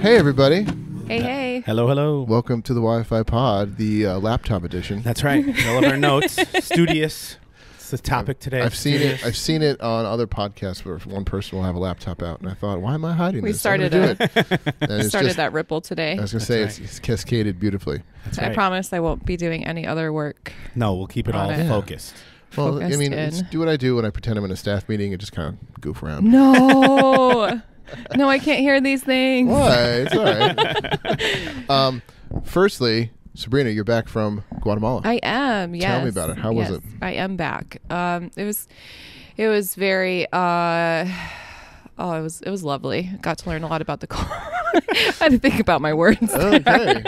Hey, everybody. Hey. Hello, hello. Welcome to the Wi-Fi Pod, the laptop edition. That's right. All of our notes. Studious. It's the topic today. I've seen it. I've seen it on other podcasts where one person will have a laptop out, and I thought, why am I hiding this? Started that Ripple today. I was going to say it's cascaded beautifully. That's I right. promise I won't be doing any other work. No, we'll keep it all focused. Well, I mean, Focused in. do what I do when I pretend I'm in a staff meeting and just kind of goof around. No. No, I can't hear these things. Why? It's all right. Firstly, Sabrina, you're back from Guatemala. I am, yes. Tell me about it. How was it? I am back. It was very it was lovely. Got to learn a lot about the car. I had to think about my words. Okay.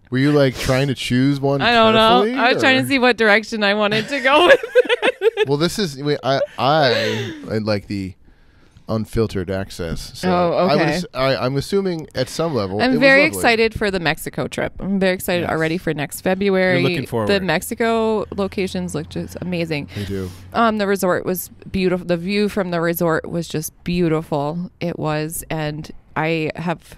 Were you like trying to choose one? I don't know. carefully, I was trying to see what direction I wanted to go with. Well, this is I like the unfiltered access. So Oh, okay. I'm assuming at some level. I'm it was very lovely. excited for the Mexico trip. I'm very excited already for next February. You're looking forward. The Mexico locations look just amazing. They do. The resort was beautiful. The view from the resort was just beautiful. It was, and I have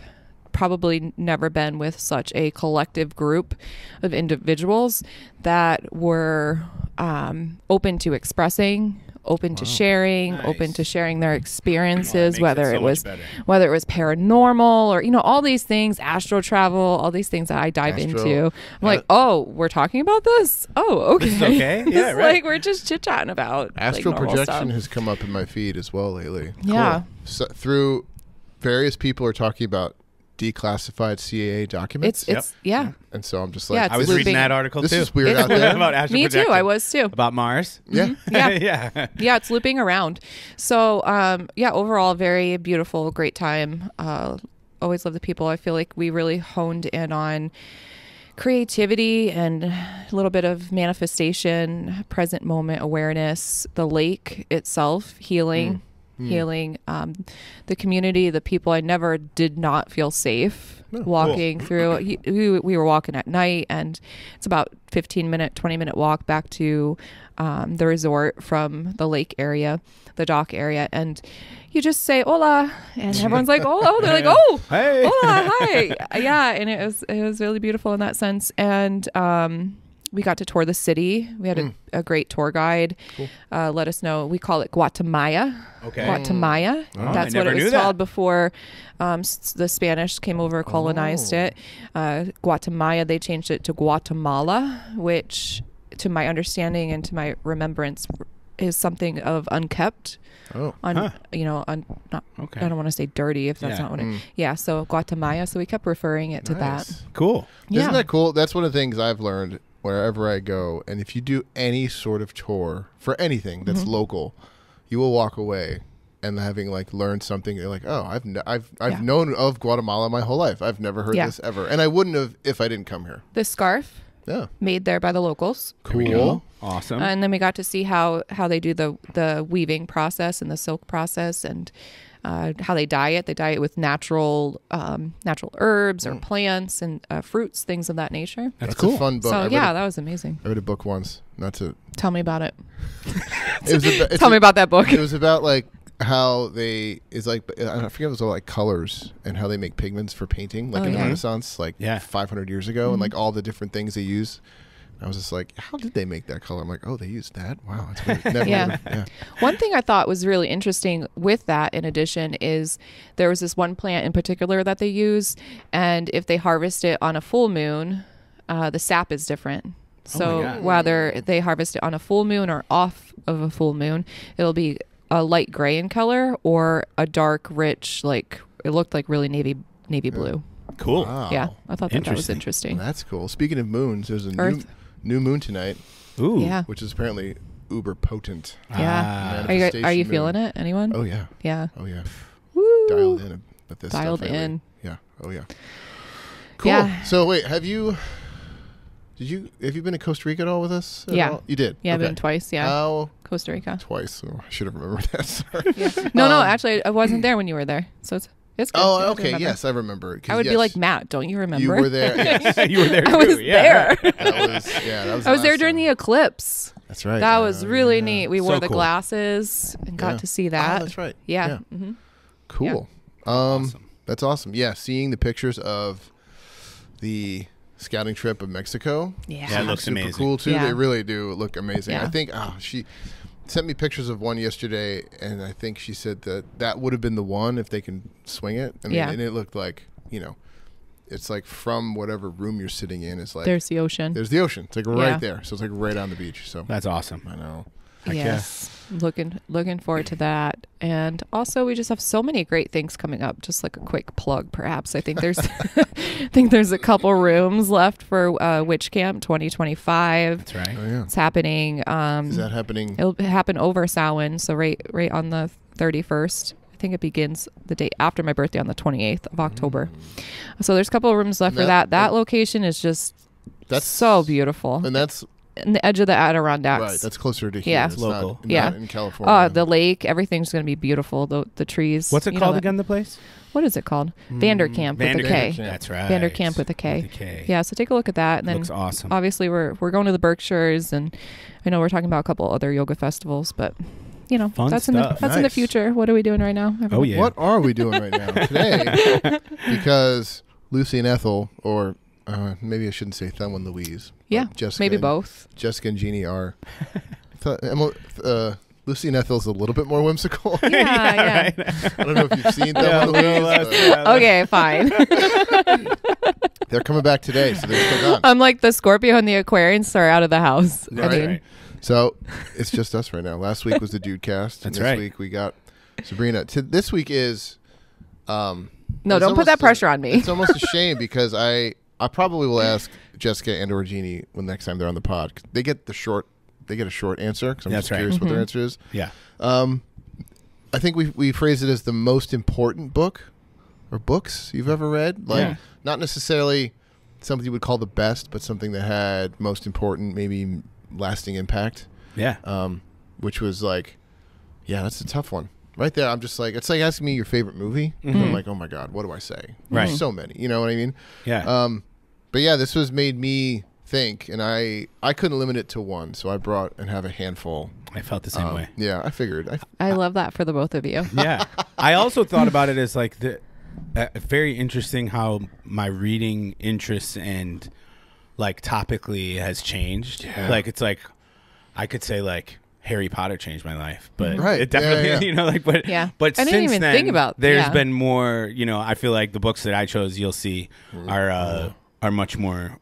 probably never been with such a collective group of individuals that were open to expressing, open to sharing, open to sharing their experiences, whether it was paranormal or all these things, astral travel, all these things that I dive into. I'm like, oh, we're talking about this? Oh, okay. This is okay. Yeah, It's right. like we're just chit chatting about Astral normal projection stuff. has come up in my feed as well lately. Yeah. Cool. So, through various people are talking about declassified CAA documents. It's yeah. And so I'm just Yeah, like, it's I was looping. reading that article This too. is weird out there. About astral Me too. projection. I was too. About Mars. Yeah. Yeah. Yeah. Yeah, it's looping around. So, overall, very beautiful, great time. Always love the people. I feel like we really honed in on creativity and a little bit of manifestation, present moment awareness, the lake itself, healing, the community, the people. I never did not feel safe walking through. We were walking at night, and it's about 20-minute walk back to the resort from the lake area, the dock area, and you just say hola, and everyone's like, oh, they're like, oh, Hey. hola, hi. Yeah, and it was really beautiful in that sense. And we got to tour the city. We had a great tour guide. Cool. Let us know. We call it Guatemala. Okay. Guatemala. Oh, That's I what never it knew was that. called before the Spanish came over, colonized it. Guatemala, they changed it to Guatemala, which, to my understanding and to my remembrance, is something of unkept. Oh. Not, Okay. I don't want to say dirty if that's not what it. Yeah, so Guatemala. So we kept referring it to that. Nice. Cool. Yeah. Isn't that cool? That's one of the things I've learned wherever I go. And if you do any sort of tour for anything that's local, you will walk away and having like learned something. You're like, oh, I've known of Guatemala my whole life. I've never heard this ever, and I wouldn't have if I didn't come here. The scarf Yeah, made there by the locals. There we go. Awesome. And then we got to see how they do the weaving process and the silk process, and how they dye it. They dye it with natural herbs or plants and fruits, things of that nature. that's cool. a fun book. So that was amazing. I read a book once. Not to. Tell me about it. It was about, Tell me about that book. It was about like how they is like I forget it was all like colors and how they make pigments for painting like in the Renaissance like 500 years ago and like all the different things they use. I was just like, how did they make that color? I'm like, oh, they used that. Wow, that's weird. Never Yeah. One thing I thought was really interesting with that, in addition, is there was this one plant in particular that they use, and if they harvest it on a full moon, the sap is different. So whether they harvest it on a full moon or off of a full moon, it'll be a light gray in color or a dark, rich, like it looked like really navy blue. Cool. Wow. Yeah, I thought that was interesting. That's cool. Speaking of moons, there's a new moon tonight, Ooh. Yeah. which is apparently uber potent. Yeah. Manifestation Are you moon. feeling it? Anyone? Oh yeah. Yeah. Oh yeah. Woo. Dialed in with this Dialed stuff lately. in. Yeah. Oh yeah. Cool. Yeah. So wait, have you been to Costa Rica at all with us? At Yeah. all? You did. Yeah, I've Okay. been twice. Yeah. How? Costa Rica. Twice. Oh, I should have remembered that. Sorry. Yeah. No, actually, I wasn't there when you were there, so it's good. Oh, Good to okay. remember. Yes, I remember. 'Cause I would be yes, like, Matt, don't you remember? you were there. Yes. You were there too. I was yeah. there. That was. I was there last during time. the eclipse. That's right. That was really yeah. neat. We So wore the cool. glasses and got Yeah. to see that. Oh, that's right. Yeah. Mm-hmm. Cool. Awesome. That's awesome. Yeah, seeing the pictures of the scouting trip of Mexico. Yeah. Yeah, it looks super amazing. cool too. Yeah. They really do look amazing. Yeah. I think she sent me pictures of one yesterday, and I think she said that would have been the one if they can swing it. I mean, Yeah. and it looked like, it's like from whatever room you're sitting in is like There's the ocean. there's the ocean. It's like Yeah. right there. So it's like right on the beach. So That's awesome. I know. Heck yeah. Yes. Looking forward to that. And also we just have so many great things coming up. Just like a quick plug perhaps. I think there's a couple rooms left for Witch Camp 2025. That's right. Oh yeah. It's happening. Is that happening? It'll happen over Samhain, so right on the 31st. I think it begins the day after my birthday on the 28th of October. So there's a couple of rooms left for that. That location is just That's so beautiful. And that's In the edge of the Adirondacks. right. That's closer to here. Yeah. It's Local. Not Yeah. in California. The lake, everything's going to be beautiful. The trees. What's it you know called that- again, the place? What is it called? Vanderkamp with a K. Vanderkamp. That's right. Vanderkamp with a K. With a K. Yeah, so take a look at that. And then Looks awesome. obviously we're going to the Berkshires, and I know we're talking about a couple other yoga festivals, but Fun that's stuff. in the Nice. future. What are we doing right now? Oh, everyone? yeah. What are we doing right now today? Because Lucy and Ethel, or maybe I shouldn't say Thelma and Louise. but Yeah, Jessica maybe and- both. Jessica and Jeannie are. Lucy and Ethel's a little bit more whimsical. Yeah. I don't know if you've seen Thelma Yeah, and Louise. Okay, fine. They're coming back today, so they're still gone. Unlike the Scorpio and the Aquarians are out of the house. Right. I mean, Right. So it's just us right now. Last week was the Dude Cast. And That's this right. week we got Sabrina. This week is. no, it's don't put almost that pressure on me. It's almost a shame because I probably will ask Jessica and or Jeannie when next time they're on the pod. They get a short answer because I'm That's just right. curious what their Mm-hmm. answer is. Yeah. I think we phrase it as the most important book or books you've ever read. Like Yeah. not necessarily something you would call the best, but something that had most important, maybe lasting impact. Yeah. Which was like, yeah, that's a tough one. Right there, I'm just like, it's like asking me your favorite movie. Mhm. I'm like, oh my God, what do I say? Right. There's so many, you know what I mean? Yeah. But yeah, this was made me think, and I couldn't limit it to one, so I brought and have a handful. I felt the same way. Yeah, I figured. I love that for the both of you. Yeah. I also thought about it as like very interesting how my reading interests and like topically has changed. Yeah. Like it's like I could say like Harry Potter changed my life, but Right. it definitely Yeah. but Yeah. but I didn't since even then think about- there's yeah. been more, I feel like the books that I chose you'll see are much more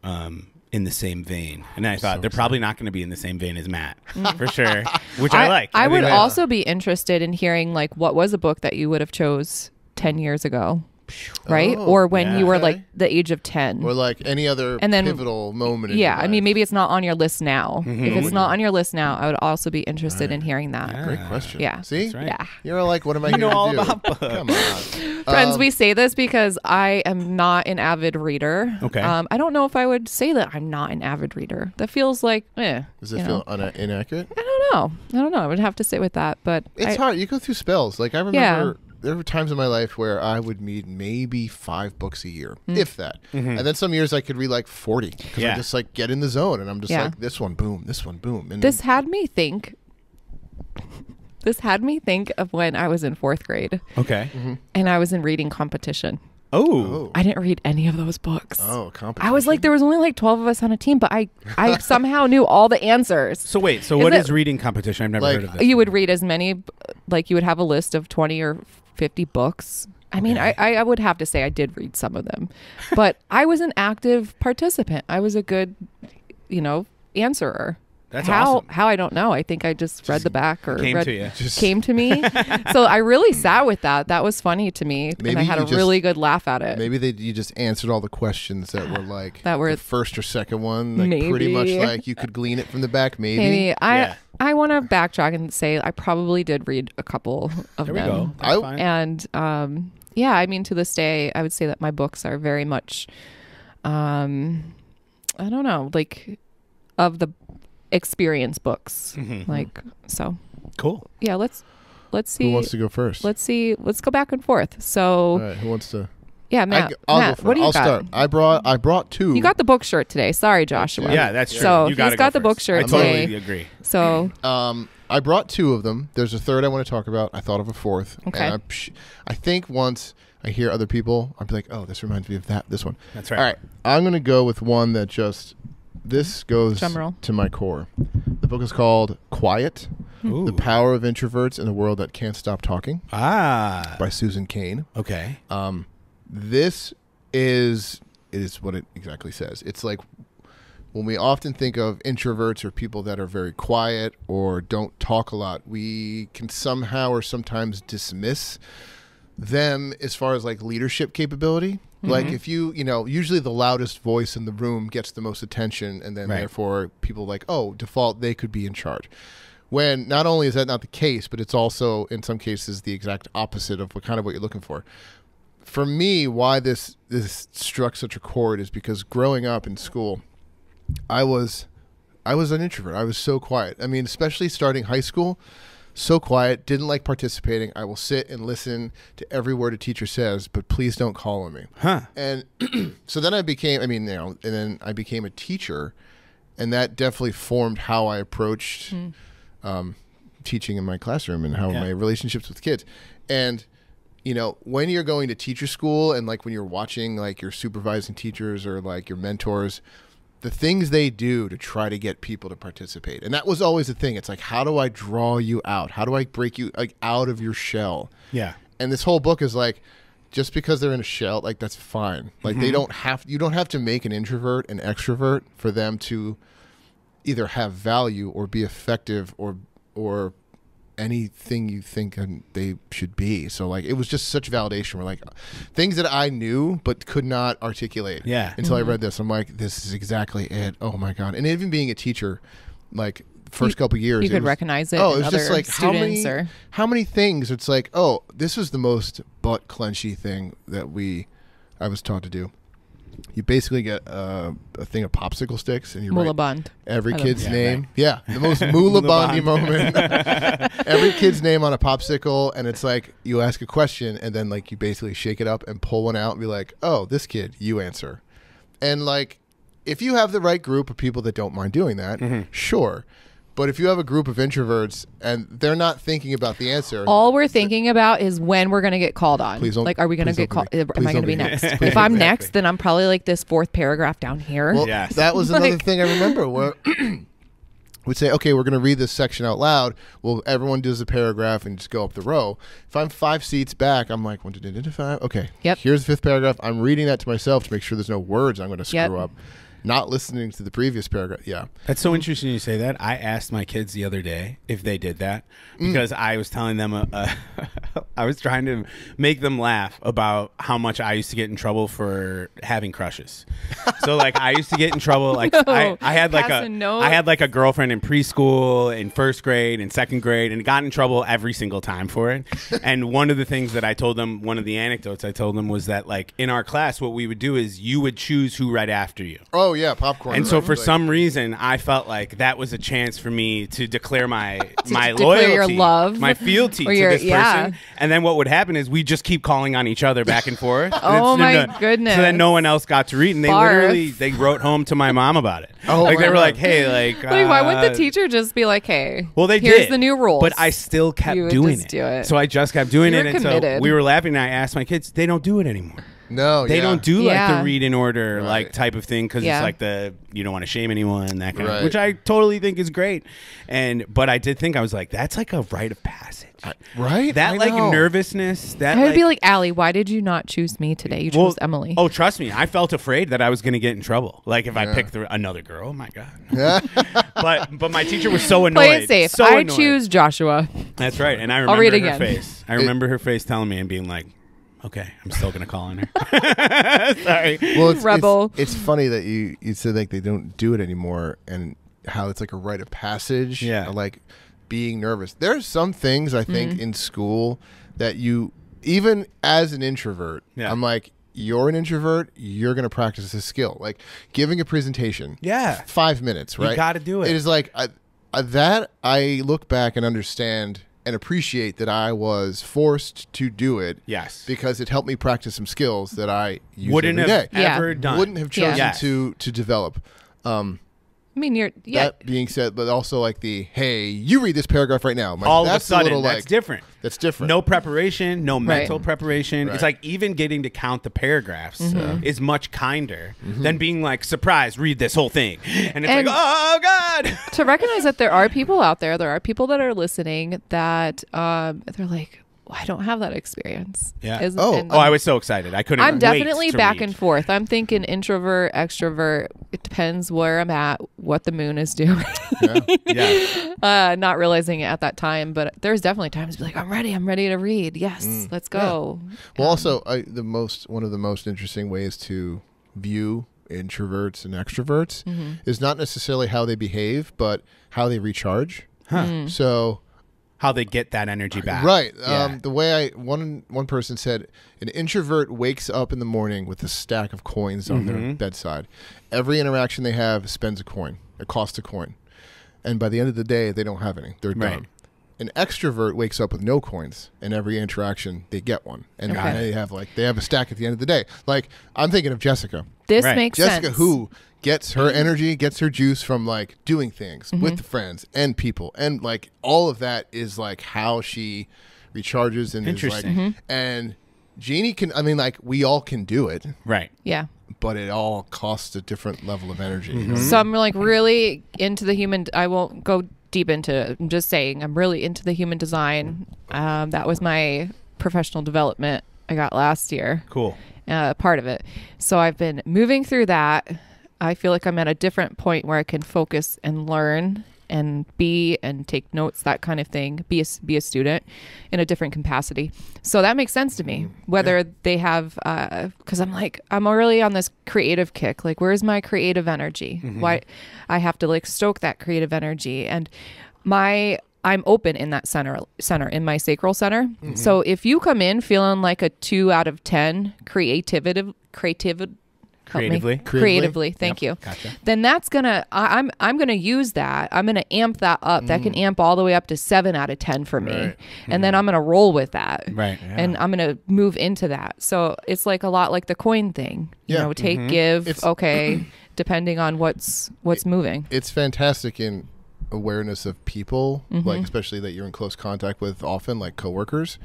in the same vein. And I thought So they're probably not going to be in the same vein as Matt, for sure, which I like. I think would that- also be interested in hearing like what was a book that you would have chose 10 years ago, right? Oh, or when you were okay. like the age of 10. Or like any other And then- pivotal moment. In Yeah, your I mean, life. maybe it's not on your list now. Mm-hmm. If it's not on your list now, I would also be interested in hearing that. Yeah. Great question. Yeah. See, That's right. Yeah. you're like, what am I You here know all to do? about books. Come on, Friends, we say this because I am not an avid reader. Okay. I don't know if I would say that I'm not an avid reader. That feels like, Does it feel inaccurate? I don't know. I would have to sit with that, but It's hard. You go through spells. Like I remember, Yeah. there were times in my life where I would read maybe 5 books a year, Mm. if that. And then some years I could read like 40 because Yeah. I just like get in the zone and I'm just Yeah. like this one boom, this one boom. And This had me think. This had me think of when I was in 4th grade Okay. and I was in reading competition. Oh. I didn't read any of those books. competition. I was like, there was only like 12 of us on a team, but I somehow knew all the answers. So wait, so Is what it- is reading competition? I've never Like- heard of this. You would read as many, like you would have a list of 20 or 50 books. I mean, Okay. I would have to say I did read some of them, but I was an active participant. I was a good, answerer. That's how awesome. how I don't know. I think I just read the back or Came read, to you. came to me. So I really sat with that. That was funny to me, and Maybe I had you a just- really good laugh at it. Maybe you just answered all the questions that were like That were- the first or second one, like pretty much Maybe. like you could glean it from the back. Maybe Yeah. I want to backtrack and say I probably did read a couple of There we them. go. That's fine. And yeah, I mean, to this day, I would say that my books are very much, I don't know, like of the experience books. Mhm. Like, so Cool. yeah, let's see. Who wants to go first? Let's go back and forth. So All right, who wants to? yeah, Matt, I'll Matt, go first. what do you I'll got? start. I brought 2. You got the book shirt today. Sorry, Joshua. Yeah, that's true. So you gotta he's got go the book first. shirt I totally today. agree. So I brought 2 of them. There's a third I want to talk about. I thought of a fourth. Okay. And I think once I hear other people, I'll be like, oh, this reminds me of this one. That's right. All right, I'm going to go with one that this goes Drum roll. to my core. The book is called Quiet, Ooh. The Power of Introverts in a World That Can't Stop Talking by Susan Cain. Okay. This is what it exactly says. It's like when we often think of introverts or people that are very quiet or don't talk a lot, we can somehow or sometimes dismiss them as far as like leadership capability. Like if usually the loudest voice in the room gets the most attention, and then therefore people like, oh, default, they could be in charge. When not only is that not the case, but it's also in some cases the exact opposite of what you're looking for. For me, why this struck such a chord is because growing up in school, I was an introvert. I was so quiet. I mean, especially starting high school, so quiet, didn't like participating. I will sit and listen to every word a teacher says, but please don't call on me. Huh. And so then I became a teacher, and that definitely formed how I approached teaching in my classroom and how my relationships with kids. And when you're going to teacher school and like when you're watching like your supervising teachers or like your mentors, the things they do to try to get people to participate. And that was always the thing. It's like, how do I draw you out? How do I break you like out of your shell? Yeah. And this whole book is like, just because they're in a shell, like that's fine. Like you don't have to make an introvert an extrovert for them to either have value or be effective or anything you think they should be. So like it was just such validation. We're like things that I knew but could not articulate until I read this. I'm like, this is exactly it. Oh my God. And even being a teacher, like first couple years, you could recognize it. Oh, in it was just like how many things. It's like, oh, this was the most butt clenchy thing that I was taught to do. You basically get a thing of popsicle sticks, and you write every kid's name. Yeah, the most Mulabandi moment. Every kid's name on a popsicle, and it's like you ask a question, and then like you basically shake it up and pull one out and be like, "Oh, this kid, you answer." And like, if you have the right group of people that don't mind doing that, sure. But if you have a group of introverts and they're not thinking about the answer, all we're thinking about is when we're going to get called on. Please don't, like, are we going to get called? Am I going to be next? If I'm next, then I'm probably like this fourth paragraph down here. Well, that was another thing I remember where we'd say, okay, we're going to read this section out loud. Well, everyone does a paragraph and just go up the row. If I'm 5 seats back, I'm like, 1, 2, 3, 4, 5. Okay, here's the 5th paragraph. I'm reading that to myself to make sure there's no words I'm going to screw up. Not listening to the previous paragraph. Yeah. That's so interesting you say that. I asked my kids the other day if they did that because I was telling them, I was trying to make them laugh about how much I used to get in trouble for having crushes. So like I used to get in trouble. Like I had like a girlfriend in preschool, in 1st grade, in 2nd grade, and got in trouble every single time for it. And one of the things that I told them, one of the anecdotes I told them was that like in our class, what we would do is you would choose who read after you. Oh yeah, popcorn. And so for some reason, I felt like that was a chance for me to declare my loyalty, your love, my fealty to this person. And then what would happen is we just keep calling on each other back and forth. Oh my goodness! So then no one else got to read, and they wrote home to my mom about it. Oh, like they were like, hey, like why wouldn't the teacher just be like, hey, well, here's the new rules? But I still kept doing it. So I just kept doing it, and so we were laughing. And I asked my kids, they don't do it anymore. No, they don't do like the read in order like type of thing because it's like you don't want to shame anyone, that kind of, which I totally think is great. But I did think, I was like, that's like a rite of passage, right? That like nervousness. That I would be like, Allie, why did you not choose me today? You chose Emily. Oh, trust me, I felt afraid that I was going to get in trouble. Like if I picked another girl, oh my God. but my teacher was so annoyed. Play it safe. So I choose Joshua. That's right, and I remember her face. I remember her face telling me and being like, okay, I'm still gonna call on her. Sorry. Well, Rebel. It's funny that you said like they don't do it anymore, and how it's like a rite of passage. Yeah. Like being nervous. There's some things I think in school that you, even as an introvert, I'm like, you're an introvert, you're gonna practice this skill, like giving a presentation. Yeah. 5 minutes, right? You got to do it. It is like that. I look back and understand and appreciate that I was forced to do it. Yes. Because it helped me practice some skills that I wouldn't have ever done. Wouldn't have chosen to develop. I mean, that being said, but also like hey, you read this paragraph right now. All of a sudden, that's different. That's different. No preparation, no mental preparation. Right. It's like even getting to count the paragraphs is much kinder than being like, surprise, read this whole thing. And it's And- like, oh, God. To recognize that there are people out there are people that are listening that they're like, I don't have that experience. Yeah. And Oh, I was so excited. I couldn't I'm wait definitely to back read. and forth. I'm thinking introvert, extrovert. It depends where I'm at, what the moon is doing. Yeah. Not realizing it at that time, but there's definitely times to be like, I'm ready to read. Yes, let's go. Well, also, one of the most interesting ways to view introverts and extroverts is not necessarily how they behave, but how they recharge. So, How they get that energy back. right, Yeah. the way one person said, an introvert wakes up in the morning with a stack of coins on their bedside. Every interaction they have spends a coin. It costs a coin, and by the end of the day, they don't have any. They're Right. done. An extrovert wakes up with no coins, and every interaction they get one, and Okay. they have a stack at the end of the day. Like, I'm thinking of Jessica. This Right. makes Jessica, sense. who gets her energy, gets her juice from like doing things with the friends and people, and like all of that is like how she recharges and is like, Interesting. and Jeannie can. I mean, like we all can do it, Right. Yeah. but it all costs a different level of energy. you know? So I'm like really into the human. I won't go deep into it. I'm just saying I'm really into the human design. That was my professional development I got last year. Cool. Part of it. So I've been moving through that. I feel like I'm at a different point where I can focus and learn and be and take notes, that kind of thing, be a student in a different capacity. So that makes sense to me, whether they have, because I'm really on this creative kick. Like, where's my creative energy? Why I have to like stoke that creative energy, and I'm open in that center in my sacral center. So if you come in feeling like a 2 out of 10 creatively, thank you. Gotcha. Then that's gonna I'm gonna use that. I'm gonna amp that up. That can amp all the way up to 7 out of 10 for me, Right. and then I'm gonna roll with that. Right. And I'm gonna move into that. So it's like a lot like the coin thing. You Yeah. know, take, give. It's- okay, depending on what's moving. It's fantastic in awareness of people, like especially that you're in close contact with often, like coworkers.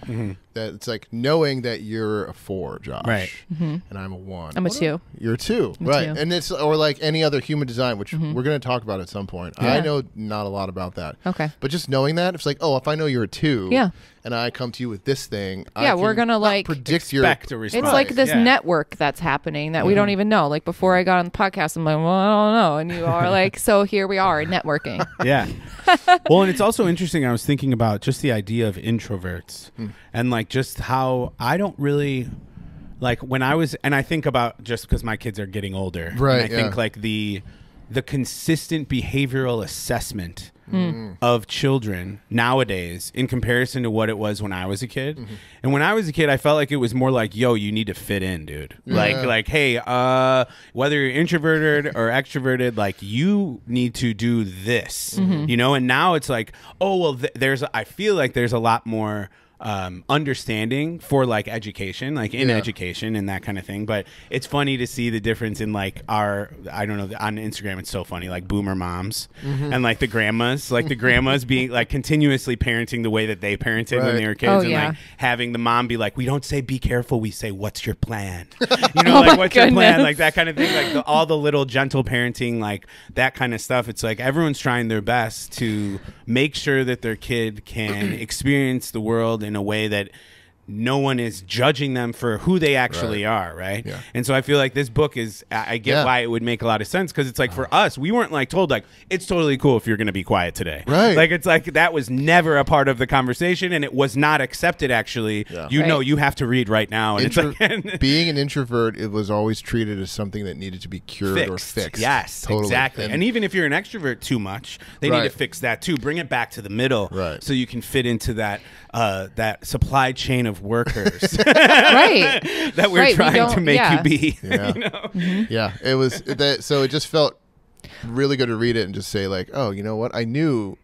That it's like knowing that you're a 4, Josh, Right. and I'm a 1. I'm a What 2. You're a 2, I'm a right? 2. And it's or like any other human design, which we're going to talk about at some point. Yeah. I know not a lot about that. Okay. But just knowing that, it's like, oh, if I know you're a 2, Yeah. and I come to you with this thing, Yeah, I we're can gonna, not like, predict your. Expect a response. It's like this Yeah. network that's happening that we don't even know. Like before I got on the podcast, I'm like, well, I don't know. And you are like, so here we are networking. Yeah. Well, and it's also interesting. I was thinking about just the idea of introverts and like just how I don't really like when I was, and I think about just because my kids are getting older. Right, And I think yeah. like the consistent behavioral assessment of children nowadays in comparison to what it was when I was a kid. And when I was a kid, I felt like it was more like, yo, you need to fit in, dude. Like, hey, whether you're introverted or extroverted, like you need to do this, you know? And now it's like, oh, well, I feel like there's a lot more understanding for like education, like in education and that kind of thing. But it's funny to see the difference in like I don't know, on Instagram it's so funny, like boomer moms and like the grandmas being like continuously parenting the way that they parented when they were kids, Oh, and yeah. like having the mom be like, we don't say be careful, we say what's your plan, you know, like what's your plan, goodness. like that kind of thing, like all the little gentle parenting, like that kind of stuff. It's like everyone's trying their best to make sure that their kid can experience the world in a way that no one is judging them for who they actually are, right? Yeah. And so I feel like this book is, I get why it would make a lot of sense, because it's like for us, we weren't like told like, it's totally cool if you're going to be quiet today. Right. Like it's like that was never a part of the conversation, and it was not accepted actually. Yeah. You know, Right. you have to read right now. And it's like, being an introvert, it was always treated as something that needed to be cured or fixed. Yes, Totally. exactly. And even if you're an extrovert too much, they need Right. to fix that too. Bring it back to the middle, Right. so you can fit into that that supply chain of workers Right. that we're Right, we trying to don't- make yeah. you be. Yeah. You know? Yeah, it was that. So it just felt really good to read it and just say like, oh, you know what? I knew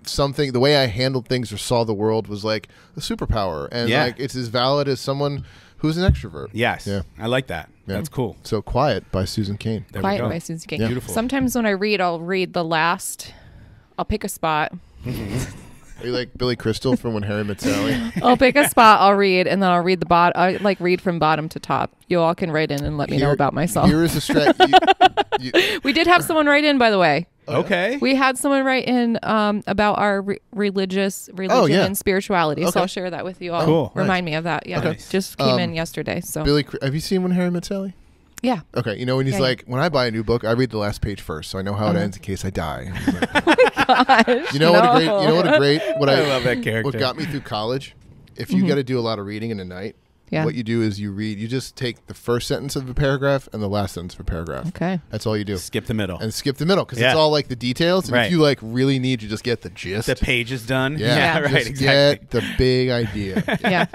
something. The way I handled things or saw the world was like a superpower, and Yeah. like it's as valid as someone who's an extrovert. Yes, Yeah. I like that. Yeah. That's cool. So Quiet by Susan Cain. There Quiet we go. by Susan Cain. Yeah. Beautiful. Sometimes when I read, I'll read the last. I'll pick a spot. Are you like Billy Crystal from When Harry Met Sally? I'll pick a spot, I'll read, and then I'll read the bottom. I like read from bottom to top. You all can write in and let me know about myself. Here is a strat. We did have someone write in, by the way. Okay. We had someone write in about our religion and spirituality. So I'll share that with you all. Cool. Remind me of that. Yeah. Okay. Just came in yesterday. So have you seen When Harry Met Sally? yeah. Okay, you know when he's like, when I buy a new book, I read the last page first, so I know how it ends in case I die. Gosh, You know what I love that character. What got me through college? If you got to do a lot of reading in a night, what you do is you just take the first sentence of a paragraph and the last sentence of a paragraph. Okay. That's all you do. Skip the middle. And skip the middle because it's all like the details. And if you like really need, you just get the gist. The page is done. Yeah, right. Just Exactly. get the big idea. Yeah.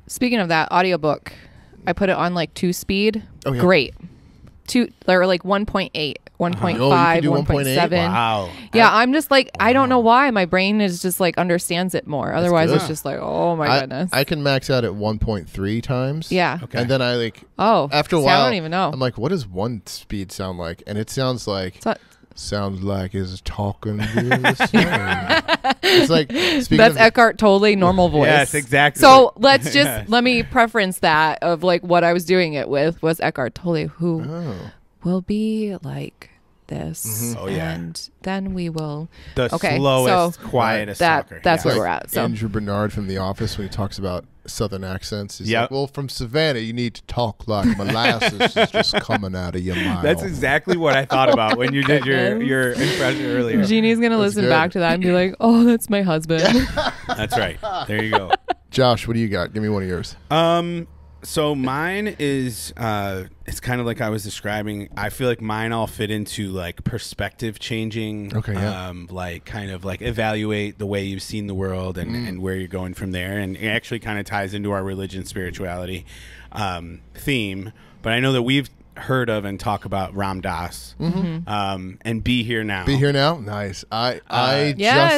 Speaking of that audiobook, I put it on like 2 speed. Oh, yeah. Great. 2 or like 1.8, 1.5, Oh, you can do 1.7. Wow. Yeah, I'm just like, I don't know why my brain is just like understands it more. Otherwise, good. it's just like, oh my goodness. I can max out at 1.3 times. Yeah. Okay. And then I like, after a see, while, I don't even know. I'm like, what does 1 speed sound like? And it sounds like, sounds like it's talking really slow. It's like, that's Eckhart Tolle normal voice. Yes, exactly. So let's just let me preference that of like what I was doing it with was Eckhart Tolle, who will be like this. Oh, yeah. And then we will The slowest, quietest talker. That's Yeah. where we're at. So Andrew Bernard from The Office, when he talks about Southern accents, he's Yep. like, well, from Savannah, you need to talk like molasses is just coming out of your mouth. That's exactly what I thought about when you did your impression earlier. Jeannie's gonna listen good. back to that and be like, "Oh, that's my husband." That's right. There you go. Josh, what do you got? Give me one of yours. So mine is it's kind of like I was describing. I feel like mine all fit into like perspective changing. Okay, yeah. Like kind of like evaluate the way you've seen the world and where you're going from there. And it actually kind of ties into our religion spirituality theme. But I know that we've heard of and talk about Ram Dass and Be Here Now. Be Here Now? Nice. I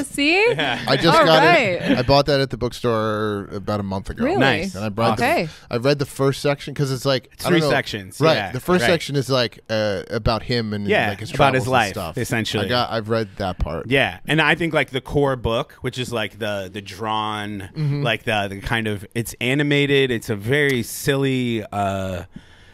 see? I just All got right. it. I bought that at the bookstore about a month ago. Really? Nice. And I read I read the first section because it's like I don't 3 know. sections. Right. Yeah, the first right. section is like about him and like his about his travels and life, stuff. essentially. I've read that part. Yeah, and I think like the core book, which is like the drawn, like the kind of it's animated. It's a very silly.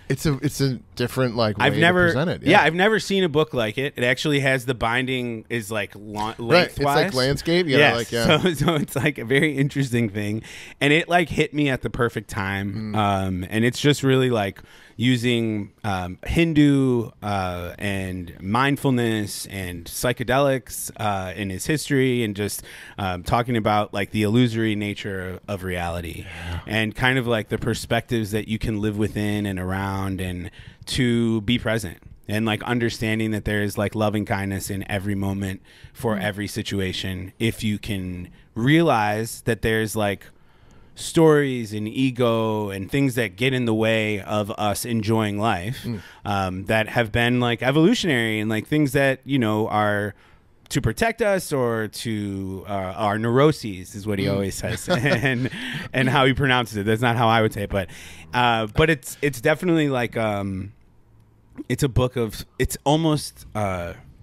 It's a different like way I've never to present it. Yeah, I've never seen a book like it. It actually has the binding is like lengthwise. Right. It's like landscape. Yeah. Yes. Like, yeah. So it's like a very interesting thing, and it like hit me at the perfect time. And it's just really like using Hindu and mindfulness and psychedelics in his history, and just talking about like the illusory nature of reality, and kind of like the perspectives that you can live within and around, and to be present. And like understanding that there is like loving kindness in every moment for every situation, if you can realize that there's like stories and ego and things that get in the way of us enjoying life that have been like evolutionary, and like things that, you know, are to protect us or to our neuroses is what he always says. and how he pronounces it. That's not how I would say it, but it's definitely like it's a book of, it's almost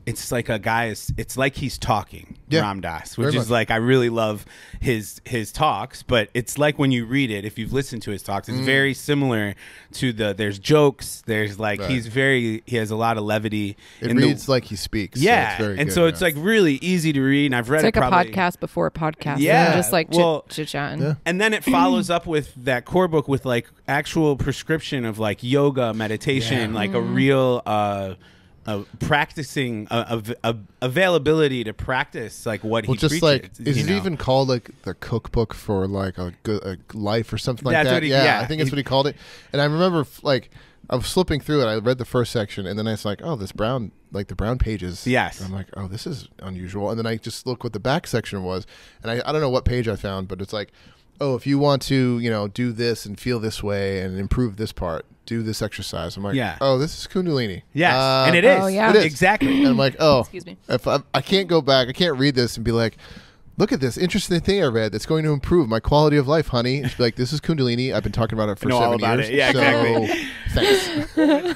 it's like a guy it's like he's talking. Ram Dass, which is like, I really love his talks, but it's like when you read it, if you've listened to his talks, it's very similar to there's jokes, there's like he has a lot of levity. It reads like he speaks. Yeah, so it's very and good, so it's like really easy to read, and I've read It's like it probably a podcast before a podcast. Yeah. Just like chit-chatting. Yeah. And then it follows up with that core book with like actual prescription of like yoga, meditation, like a real practicing availability to practice like what he just preaches. like, is you it know? even called like the cookbook for like a life or something like That's that? what he- yeah, yeah. I think that's what he called it. And I remember like I was flipping through it. I read the first section, and then I was like, oh, this brown, like the brown pages. Yes. And I'm like, oh, this is unusual. And then I just look what the back section was, and I don't know what page I found, but it's like, oh, if you want to, you know, do this and feel this way and improve this part, do this exercise. I'm like, oh, this is Kundalini. Yes, and it is. Oh, yeah. It is. Exactly. And I'm like, oh, Excuse me. if I can't go back, I can't read this and be like, look at this interesting thing I read that's going to improve my quality of life, honey. And she'd be like, this is Kundalini. I've been talking about it for know 7 all about years. it. Yeah, so, exactly.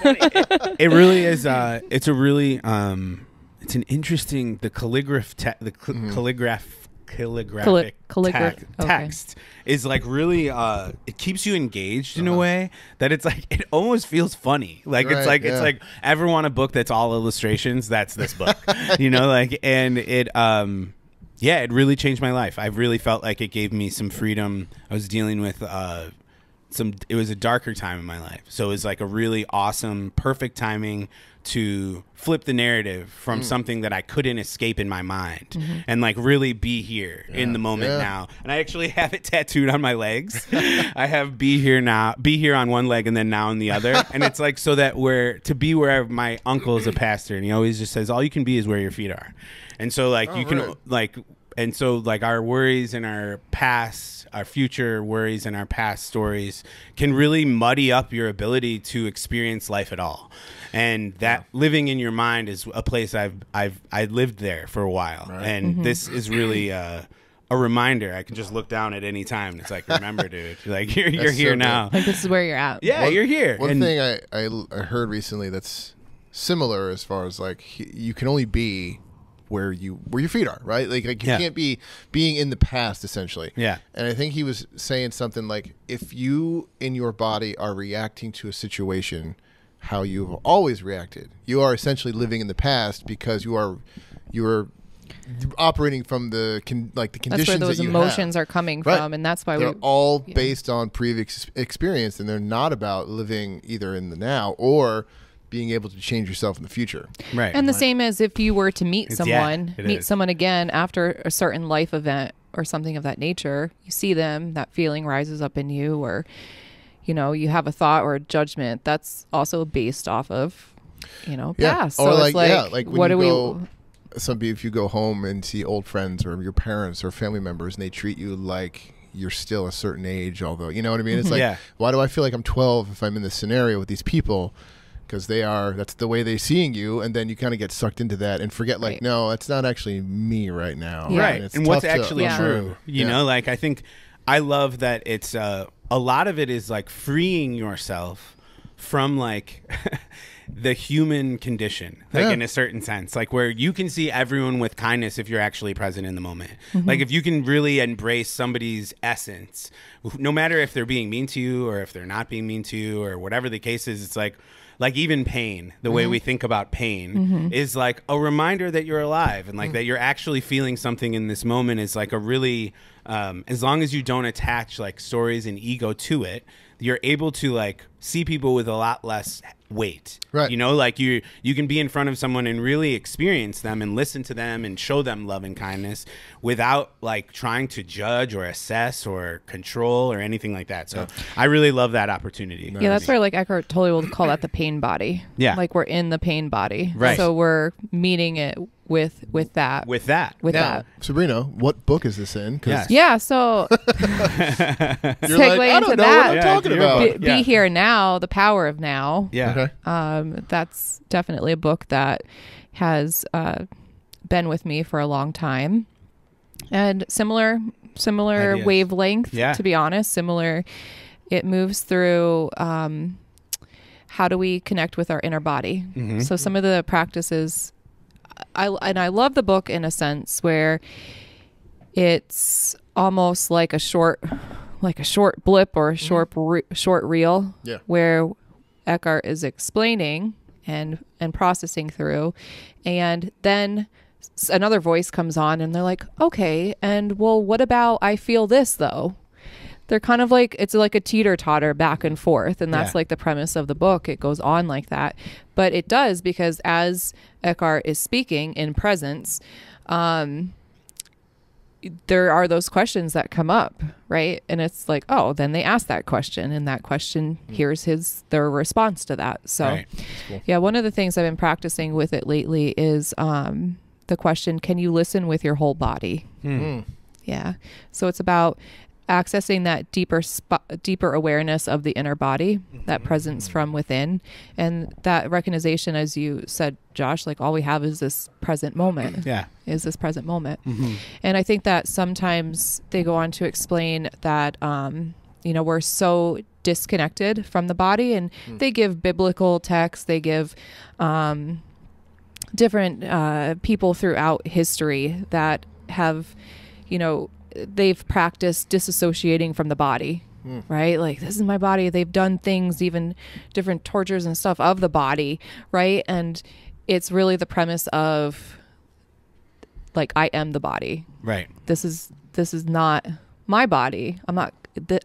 Thanks. It really is. It's a really it's an interesting the calligraphic Calligraph. text is like really it keeps you engaged in a way that it's like it almost feels funny. Like Right, it's like ever want a book that's all illustrations, that's this book. You know, like, and it yeah, it really changed my life. I really felt like it gave me some freedom. I was dealing with it was a darker time in my life, so it was like a really awesome, perfect timing to flip the narrative from something that I couldn't escape in my mind and like really be here in the moment now. And I actually have it tattooed on my legs. I have be here on one leg and then now on the other. And it's like, so that where my uncle is a pastor and he always just says, all you can be is where your feet are. And so like and so like our worries and our past, our future worries and our past stories can really muddy up your ability to experience life at all. And that living in your mind is a place I lived there for a while. Right. And this is really a reminder. I can just look down at any time and it's like, remember, dude, like you're here so now. Like this is where you're at. Yeah, you're here. One thing I heard recently that's similar as far as like you can only be where your feet are, right? Like you can't be being in the past essentially. Yeah. And I think he was saying something like, if you in your body are reacting to a situation how you've always reacted, you are essentially living in the past because you are operating from the conditions that's where those that you emotions have. are coming Right. from, and that's why they're all based on previous experience, and they're not about living either in the now or being able to change yourself in the future. Right. And the same as if you were to meet someone is. someone again after a certain life event or something of that nature, you see them, that feeling rises up in you, or you know, you have a thought or a judgment that's also based off of, past. Or so like, it's like, like when what do go, if you go home and see old friends or your parents or family members and they treat you like you're still a certain age, although, you know what I mean? It's like, why do I feel like I'm 12 if I'm in this scenario with these people? Because that's the way they're seeing you, and then you kind of get sucked into that and forget, like, no, it's not actually me right now. Yeah. Right. And what's actually true, you know, like I love that it's a lot of it is like freeing yourself from like the human condition, like in a certain sense, like where you can see everyone with kindness if you're actually present in the moment. Like if you can really embrace somebody's essence, no matter if they're being mean to you or if they're not being mean to you or whatever the case is, it's like even pain, the way we think about pain is like a reminder that you're alive and like that you're actually feeling something in this moment is like a really, as long as you don't attach like stories and ego to it, you're able to like see people with a lot less weight. Right. You know, like you can be in front of someone and really experience them and listen to them and show them love and kindness without like trying to judge or assess or control or anything like that. So I really love that opportunity. Yeah, that's where like Eckhart Tolle will call that the pain body. Yeah. Like we're in the pain body. Right. So we're meeting it with that. With that. That. Sabrina, what book is this in? Yes. Yeah, so You're segue like, I don't into know that. what I'm talking about. Be Here Now, The Power of Now. Yeah. Okay. That's definitely a book that has been with me for a long time, and similar Ideas. wavelength. Yeah. To be honest, similar. It moves through how do we connect with our inner body. So some of the practices, I love the book in a sense where it's almost like a short blip or a short reel, where Eckhart is explaining and processing through, and then another voice comes on and they're like, okay, and well, what about I feel this though? They're kind of like, it's like a teeter-totter back and forth, and that's like the premise of the book. It goes on like that, but it does, because as Eckhart is speaking in presence, there are those questions that come up, right? And it's like, oh, then they ask that question, and that question, here's their response to that. So Cool. yeah, one of the things I've been practicing with it lately is the question, can you listen with your whole body? Yeah. So it's about accessing that deeper awareness of the inner body, that presence from within, and that recognition, as you said, Josh, like all we have is this present moment. Is this present moment. And I think that sometimes they go on to explain that, we're so disconnected from the body, and they give biblical texts, they give different people throughout history that have, you know, they've practiced disassociating from the body, right? Like, this is my body. They've done things, even different tortures and stuff of the body, right? And it's really the premise of, like, I am the body. Right. This is not my body.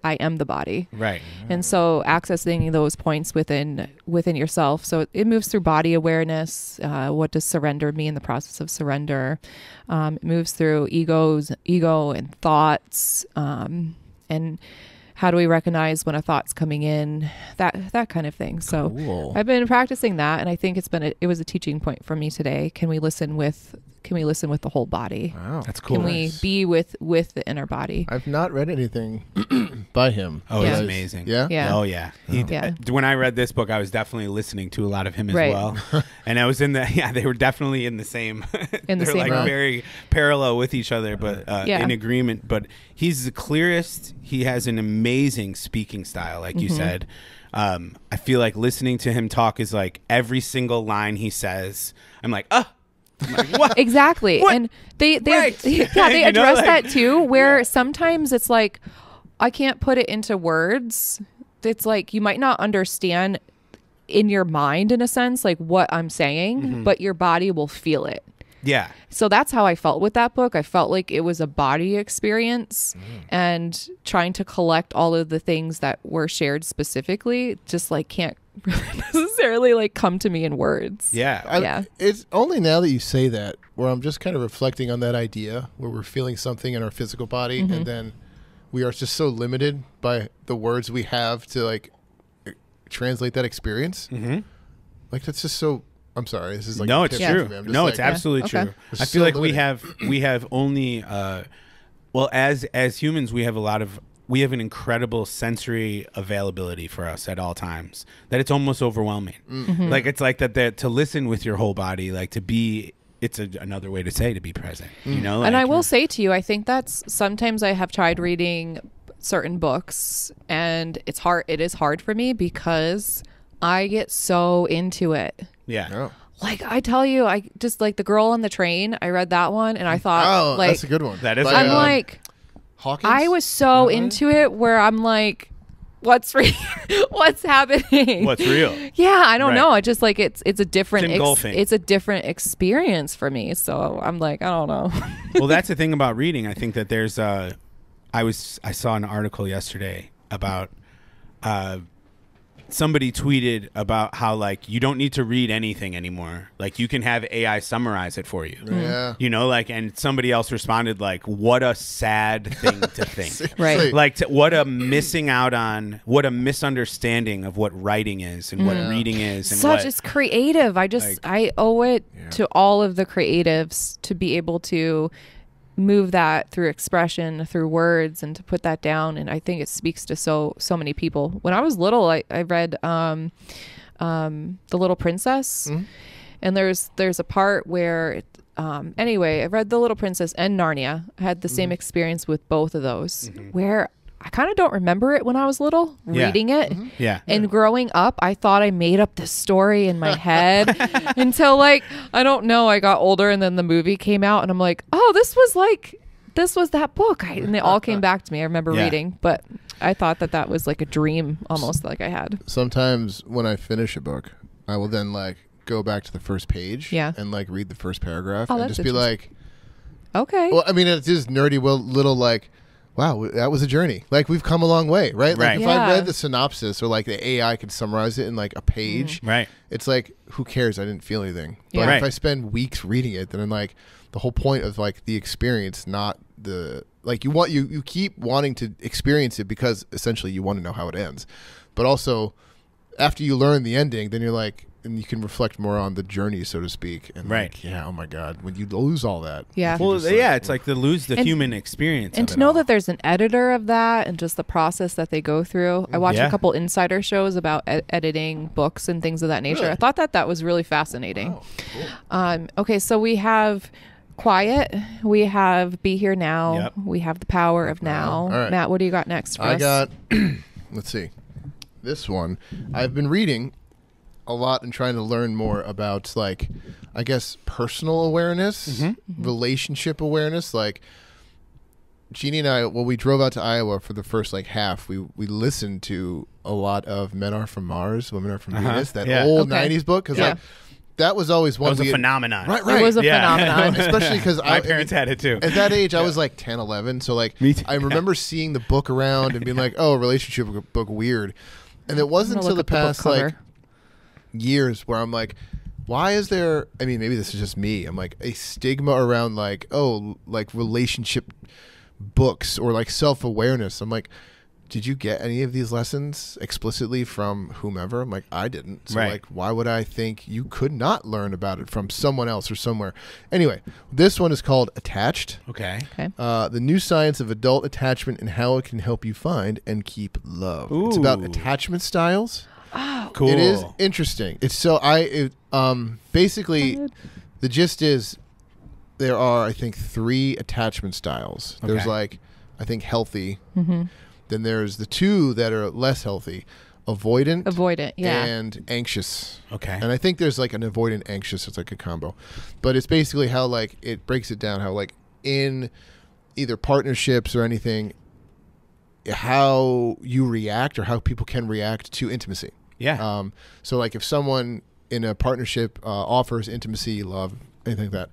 I am the body. Right. And so accessing those points within yourself. So it moves through body awareness. What does surrender mean? The process of surrender. It moves through ego and thoughts. And how do we recognize when a thought's coming in? That kind of thing. So Cool. I've been practicing that, and I think it was a teaching point for me today. Can we listen with the whole body? Wow. That's cool. Can we be with the inner body? I've not read anything by him. Oh, Yeah. it's amazing. Yeah? Yeah. Oh, yeah. Yeah. When I read this book, I was definitely listening to a lot of him as Right. well. And I was they were definitely in the same, In the they're same like realm. very parallel with each other, but Yeah. in agreement. But he's the clearest. He has an amazing speaking style, like you said. I feel like listening to him talk is like every single line he says, I'm like, I'm like, what? Exactly. What? And they Right. they You know, address like- that too, where sometimes it's like, I can't put it into words. It's like, you might not understand in your mind, in a sense, like what I'm saying, but your body will feel it. Yeah. So that's how I felt with that book. I felt like it was a body experience, and trying to collect all of the things that were shared specifically just like can't necessarily like come to me in words. Yeah. Yeah. It's only now that you say that where I'm just kind of reflecting on that idea where we're feeling something in our physical body and then we are just so limited by the words we have to like translate that experience. Like, that's just so. I'm sorry. This is like No, a it's tip true. for me. I'm just No, like, it's absolutely okay. true. It's I so feel like limited. we have only well, as humans, we have an incredible sensory availability for us at all times that it's almost overwhelming. Like, it's like that to listen with your whole body, like to be. It's another way to say to be present. You know, And like, I will say to you, I think that's sometimes I have tried reading certain books, and it is hard for me because I get so into it. yeah. Oh, Like, I tell you, I just like The Girl on the Train. I read that one and I thought, like, that's a good one. That is I'm good. like, Hawkins? I was so Right? into it where I'm like, what's what's happening? What's real? Yeah, I don't Right. know. I just like it's a different It's engulfing. it's a different experience for me. So I'm like, I don't know. Well, that's the thing about reading. I think that there's I saw an article yesterday about somebody tweeted about how, like, you don't need to read anything anymore. Like, you can have AI summarize it for you. Yeah. You know, like, and somebody else responded, like, what a sad thing to think. Right. Like, what a missing out on, what a misunderstanding of what writing is and what reading is. And Such it's creative. I owe it to all of the creatives to be able to move that through expression, through words, and to put that down. And I think it speaks to so many people. When I was little, I read The Little Princess, and there's a part where anyway, I read The Little Princess and Narnia. I had the same experience with both of those, where I kind of don't remember it when I was little, Yeah. reading it. Yeah. And growing up, I thought I made up this story in my head until, like, I don't know, I got older and then the movie came out and I'm like, oh, this was that book. And they all came back to me. I remember Yeah. reading, but I thought that was like a dream almost like I had. Sometimes when I finish a book, I will then like go back to the first page Yeah. and like read the first paragraph Oh, and that's just be like, Okay. well, I mean, it's just nerdy, little like, wow, that was a journey. Like, we've come a long way, right? Like, Right. if I Yeah. read the synopsis or like the AI could summarize it in like a page, Right. it's like, who cares? I didn't feel anything. But Yeah. if Right. I spend weeks reading it, then I'm like, the whole point of like the experience, not the like you keep wanting to experience it because essentially you want to know how it ends. But also, after you learn the ending, then you're like, and you can reflect more on the journey, so to speak. And Right. like, yeah, oh my God, when you lose all that. Yeah. you're Well, just yeah, it's like to lose the And- human experience. And of to it know all. that there's an editor of that and just the process that they go through. I watched Yeah. a couple insider shows about editing books and things of that nature. Really? I thought that was really fascinating. Oh, cool. Okay, so we have Quiet, we have Be Here Now, Yep. we have The Power of Now. All right. Matt, what do you got next for I us? got, let's see, this one. I've been reading a lot in trying to learn more about, like, I guess, personal awareness, relationship awareness. Like, Jeannie and I, when we drove out to Iowa for the first like half, we listened to a lot of Men Are From Mars, Women Are From Venus, that old 90s book, because like that was always one. That was a phenomenon. Right. It was a phenomenon. Especially because my parents had it too. At that age, I was like 10, 11. So like, Me too. I remember seeing the book around and being like, oh, relationship book weird. And it wasn't until the past like years where I'm like, why is there, I mean, maybe this is just me. I'm like, a stigma around like, oh, like relationship books or like self-awareness. I'm like, did you get any of these lessons explicitly from whomever? I'm like, I didn't. So like, why would I think you could not learn about it from someone else or somewhere? Anyway, this one is called Attached. Okay. The New Science of Adult Attachment and How It Can Help You Find and Keep Love. Ooh. It's about attachment styles. Oh, cool. It is interesting. It's so basically the gist is there are, I think, 3 attachment styles. Okay. There's like, I think, healthy. Then there's the 2 that are less healthy, avoidant, and anxious. Okay. And I think there's like an avoidant anxious. It's like a combo, but it's basically how like it breaks it down. How like in either partnerships or anything, how you react or how people can react to intimacy. Yeah. So like if someone in a partnership offers intimacy, love, anything like that,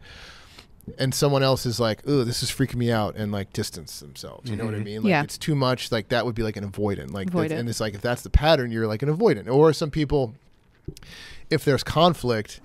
and someone else is like, "Ooh, this is freaking me out," and like distance themselves. You know what I mean? Like it's too much. Like that would be like an avoidant. Like, and it's like if that's the pattern, you're like an avoidant. Or some people, if there's conflict,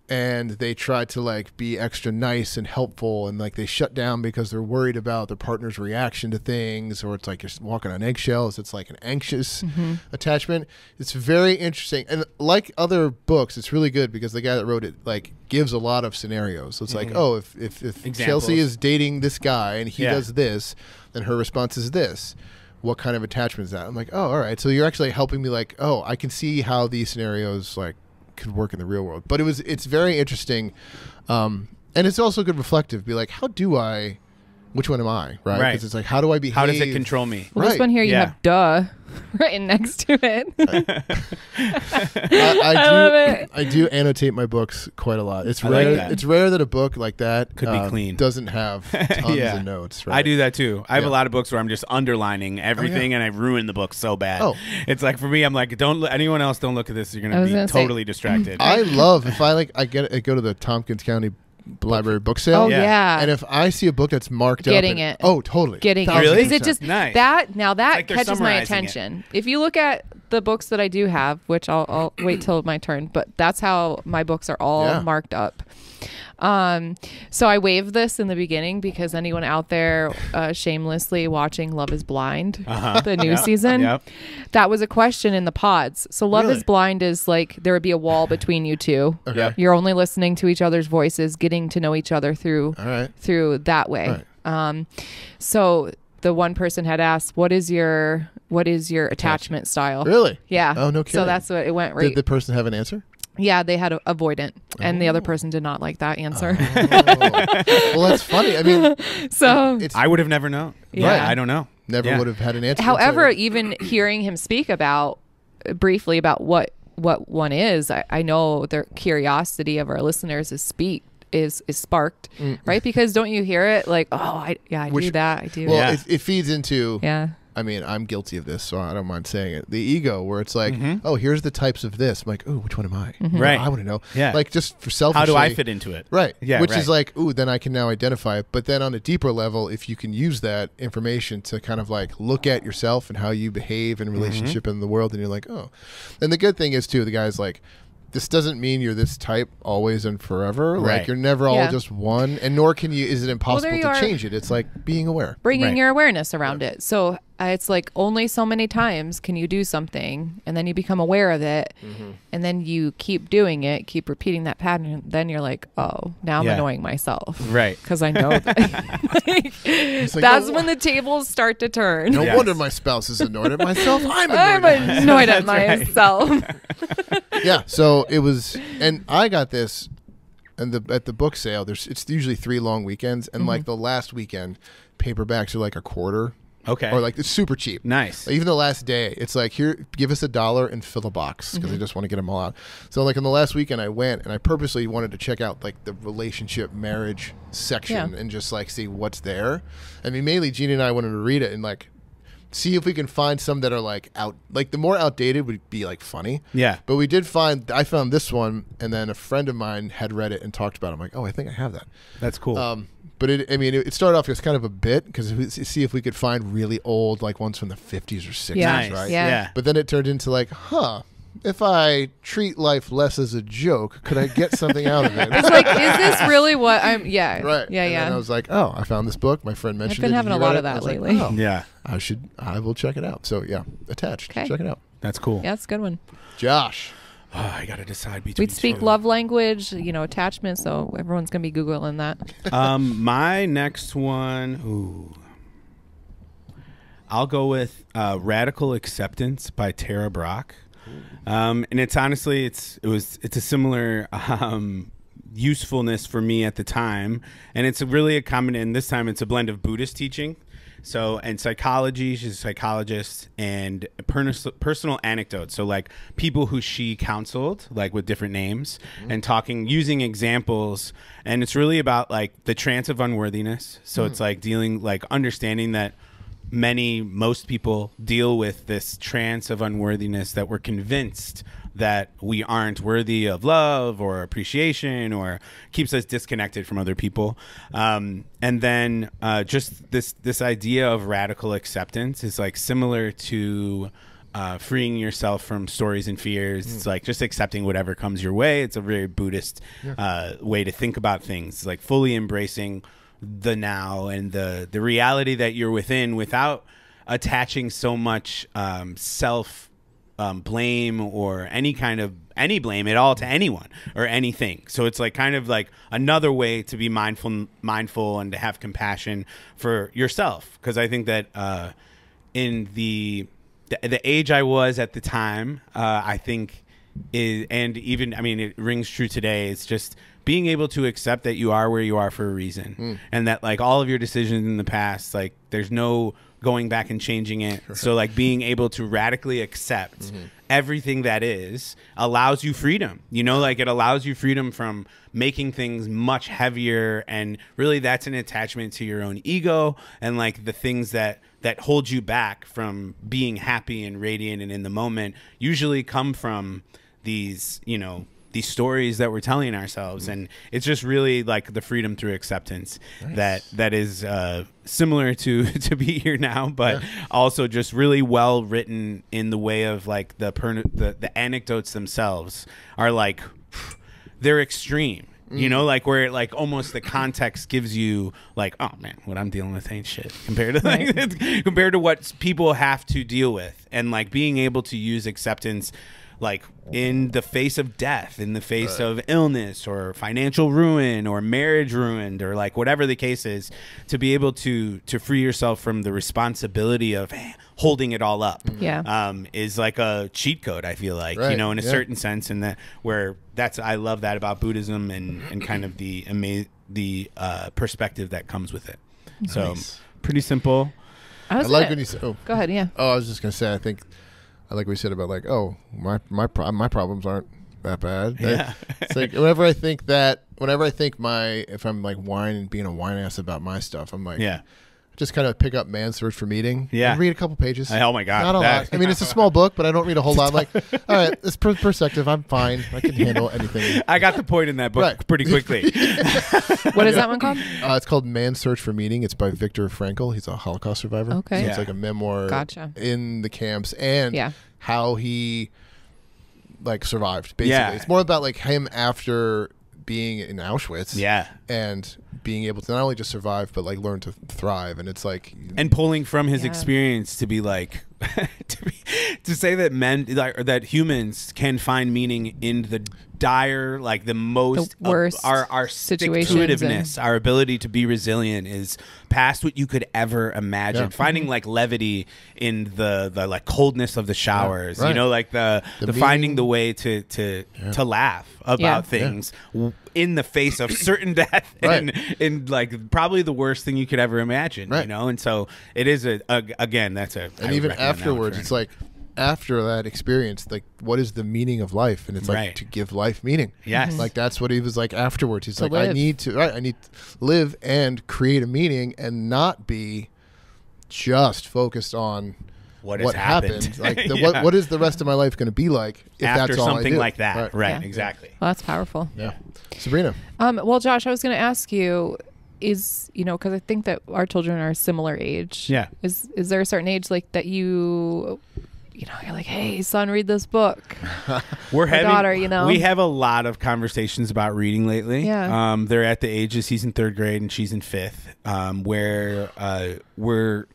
and they try to like be extra nice and helpful, and like they shut down because they're worried about their partner's reaction to things, or it's like you're walking on eggshells. It's like an anxious attachment. It's very interesting, and like other books, it's really good because the guy that wrote it like gives a lot of scenarios. So it's like, oh, if Chelsea is dating this guy and he does this, then her response is this. What kind of attachment is that? I'm like, oh, all right. So you're actually helping me like, oh, I can see how these scenarios like could work in the real world. But it's very interesting, and it's also good reflective. Be like, how do I, which one am I, right? Because it's like, how do I behave? How does it control me? Well, this one here you have duh written next to it. I do annotate my books quite a lot. It's rare. Like it's rare that a book like that could be clean, doesn't have tons of notes. Right? I do that too. I have a lot of books where I'm just underlining everything, and I ruin the book so bad. It's like for me, I'm like, don't let anyone else. Don't look at this. You're gonna be totally distracted. I love if I go to the Tompkins County Library book sale. Oh yeah. And if I see a book that's marked up, it. Oh, totally. Getting it. Really? Because it just nice. that like catches my attention. If you look at the books that I do have, which I'll wait till my turn, but that's how my books are all marked up. So I wave this in the beginning because anyone out there shamelessly watching Love is Blind, the new season, that was a question in the pods. So Love is Blind is like there would be a wall between you two. Okay. You're only listening to each other's voices, getting to know each other through that way. Right. So the one person had asked, what is your attachment style? Really? Yeah. Oh, no kidding. So that's what it went right. Did the person have an answer? Yeah, they had avoidant, and the other person did not like that answer. Well, that's funny. I mean, so I would have never known. Yeah. I don't know. Never would have had an answer. However, even hearing him speak briefly about what one is, I know the curiosity of our listeners is sparked, right? Because don't you hear it like, oh, I do that. I do. Well, it feeds into. Yeah. I mean, I'm guilty of this, so I don't mind saying it. The ego, where it's like, oh, here's the types of this. I'm like, oh, which one am I? Right. I want to know. Yeah. Like, just for selfishly. How do I fit into it? Right. Yeah. Which is like, ooh, then I can now identify it. But then on a deeper level, if you can use that information to kind of like look at yourself and how you behave in relationship in the world, and you're like, oh. And the good thing is, too, the guy's like, this doesn't mean you're this type always and forever. Right. Like, you're never all just one, and nor is it impossible to change it. It's like being aware. Bringing your awareness around it. So it's like only so many times can you do something, and then you become aware of it, and then you keep doing it, keep repeating that pattern, and then you're like, oh, now I'm annoying myself. Right. Because I know that. That's when the tables start to turn. No wonder my spouse is annoyed at myself. I'm annoyed at myself. Yeah, so it was, and I got this, and at the book sale, it's usually 3 long weekends, and like the last weekend, paperbacks are like $25. Okay. Or like it's super cheap. Nice. Even the last day, it's like, here, give us $1 and fill a box because I just want to get them all out. So like in the last weekend I went and I purposely wanted to check out like the relationship marriage section and just like see what's there. I mean, mainly Gina and I wanted to read it and like see if we can find some that are like like the more outdated would be like funny. Yeah. But I found this one, and then a friend of mine had read it and talked about it. I'm like, oh, I think I have that. That's cool. But it started off as kind of a bit because we see if we could find really old like ones from the 50s or 60s, Nice. right? Yeah. But then it turned into like, if I treat life less as a joke, could I get something out of it? It's like, is this really what I'm? Yeah. Right. Yeah. And yeah. then I was like, oh, I found this book. My friend mentioned it. I've been Did having you a lot read of it? I that was like, lately. oh, yeah. I will check it out. So yeah, Attached. Okay. Check it out. That's cool. Yeah, it's a good one. Josh. Oh, I got to decide between We'd speak two. love language, attachment. So everyone's gonna be googling that. My next one, I'll go with Radical Acceptance by Tara Brach. And it's honestly, it's a similar usefulness for me at the time, and it's really a common. And this time, it's a blend of Buddhist teaching, and psychology. She's a psychologist, and personal anecdotes. So like people who she counseled, like with different names, and using examples. And it's really about like the trance of unworthiness. So it's like understanding that most people deal with this trance of unworthiness, that we're convinced that we aren't worthy of love or appreciation, or keeps us disconnected from other people. And then just this idea of radical acceptance is like similar to freeing yourself from stories and fears. It's like just accepting whatever comes your way. It's a very Buddhist way to think about things. It's like fully embracing the now and the reality that you're within without attaching so much self blame or any blame at all to anyone or anything. So it's like kind of like another way to be mindful and to have compassion for yourself. Because I think that in the age I was at the time, I think it rings true today. It's just being able to accept that you are where you are for a reason, and that like all of your decisions in the past, like there's no going back and changing it. So like being able to radically accept everything that is allows you freedom, like it allows you freedom from making things much heavier. And really that's an attachment to your own ego and like the things that hold you back from being happy and radiant and in the moment usually come from these stories that we're telling ourselves. And it's just really like the freedom through acceptance. Nice. that is similar to be here now, but also just really well written in the way of like the anecdotes themselves are like they're extreme. Like where like almost the context gives you like, oh man, what I'm dealing with ain't shit compared to compared to what people have to deal with. And like being able to use acceptance like in the face of death, in the face of illness or financial ruin or marriage ruined or like whatever the case is, to be able to free yourself from the responsibility of holding it all up is like a cheat code, I feel like, in a certain sense. And I love that about Buddhism and kind of the perspective that comes with it. Nice. So pretty simple. I like when you say, go ahead. Yeah. Oh, I was just going to say, I think I like what you said about like, oh, my problems aren't that bad. Yeah. It's like whenever I think if I'm like being a whine ass about my stuff, I'm like, just kind of pick up Man's Search for Meaning. And read a couple pages. Oh my God. Not a lot. I mean, it's a small book, but I don't read a whole lot. I'm like, all right, it's perspective. I'm fine. I can handle anything. I got the point in that book pretty quickly. What is that one called? It's called Man's Search for Meaning. It's by Viktor Frankl. He's a Holocaust survivor. Okay. So it's like a memoir in the camps and how he like survived, basically. Yeah. It's more about like him after being in Auschwitz. Yeah. And being able to not only just survive, but like learn to thrive. And it's like, and pulling from his experience to be like, to say that that humans can find meaning in the dire, like the worst our stick-to-itiveness, our ability to be resilient is past what you could ever imagine. Finding like levity in the like coldness of the showers, like the finding the way to laugh about things in the face of certain death Right. and like probably the worst thing you could ever imagine, Right. you know? And so it is again, that's a, And even afterwards, it's like after that experience, like what is the meaning of life? And it's like Right. to give life meaning. Yes. Like that's what he was like afterwards. He's To like, I live. need to live and create a meaning and not be just focused on what has happened. Like Yeah. what is the rest of my life going to be like if after that's all I something do? like that. Right. Yeah. Exactly. Well, that's powerful. Yeah. Sabrina. Well, Josh, I was going to ask you, is, you know, because I think that our children are a similar age. Yeah. Is there a certain age like that you know, you're like, hey, son, read this book? We're having, daughter, you know? we have a lot of conversations about reading lately. Yeah. They're at the ages, he's in 3rd grade and she's in 5th, where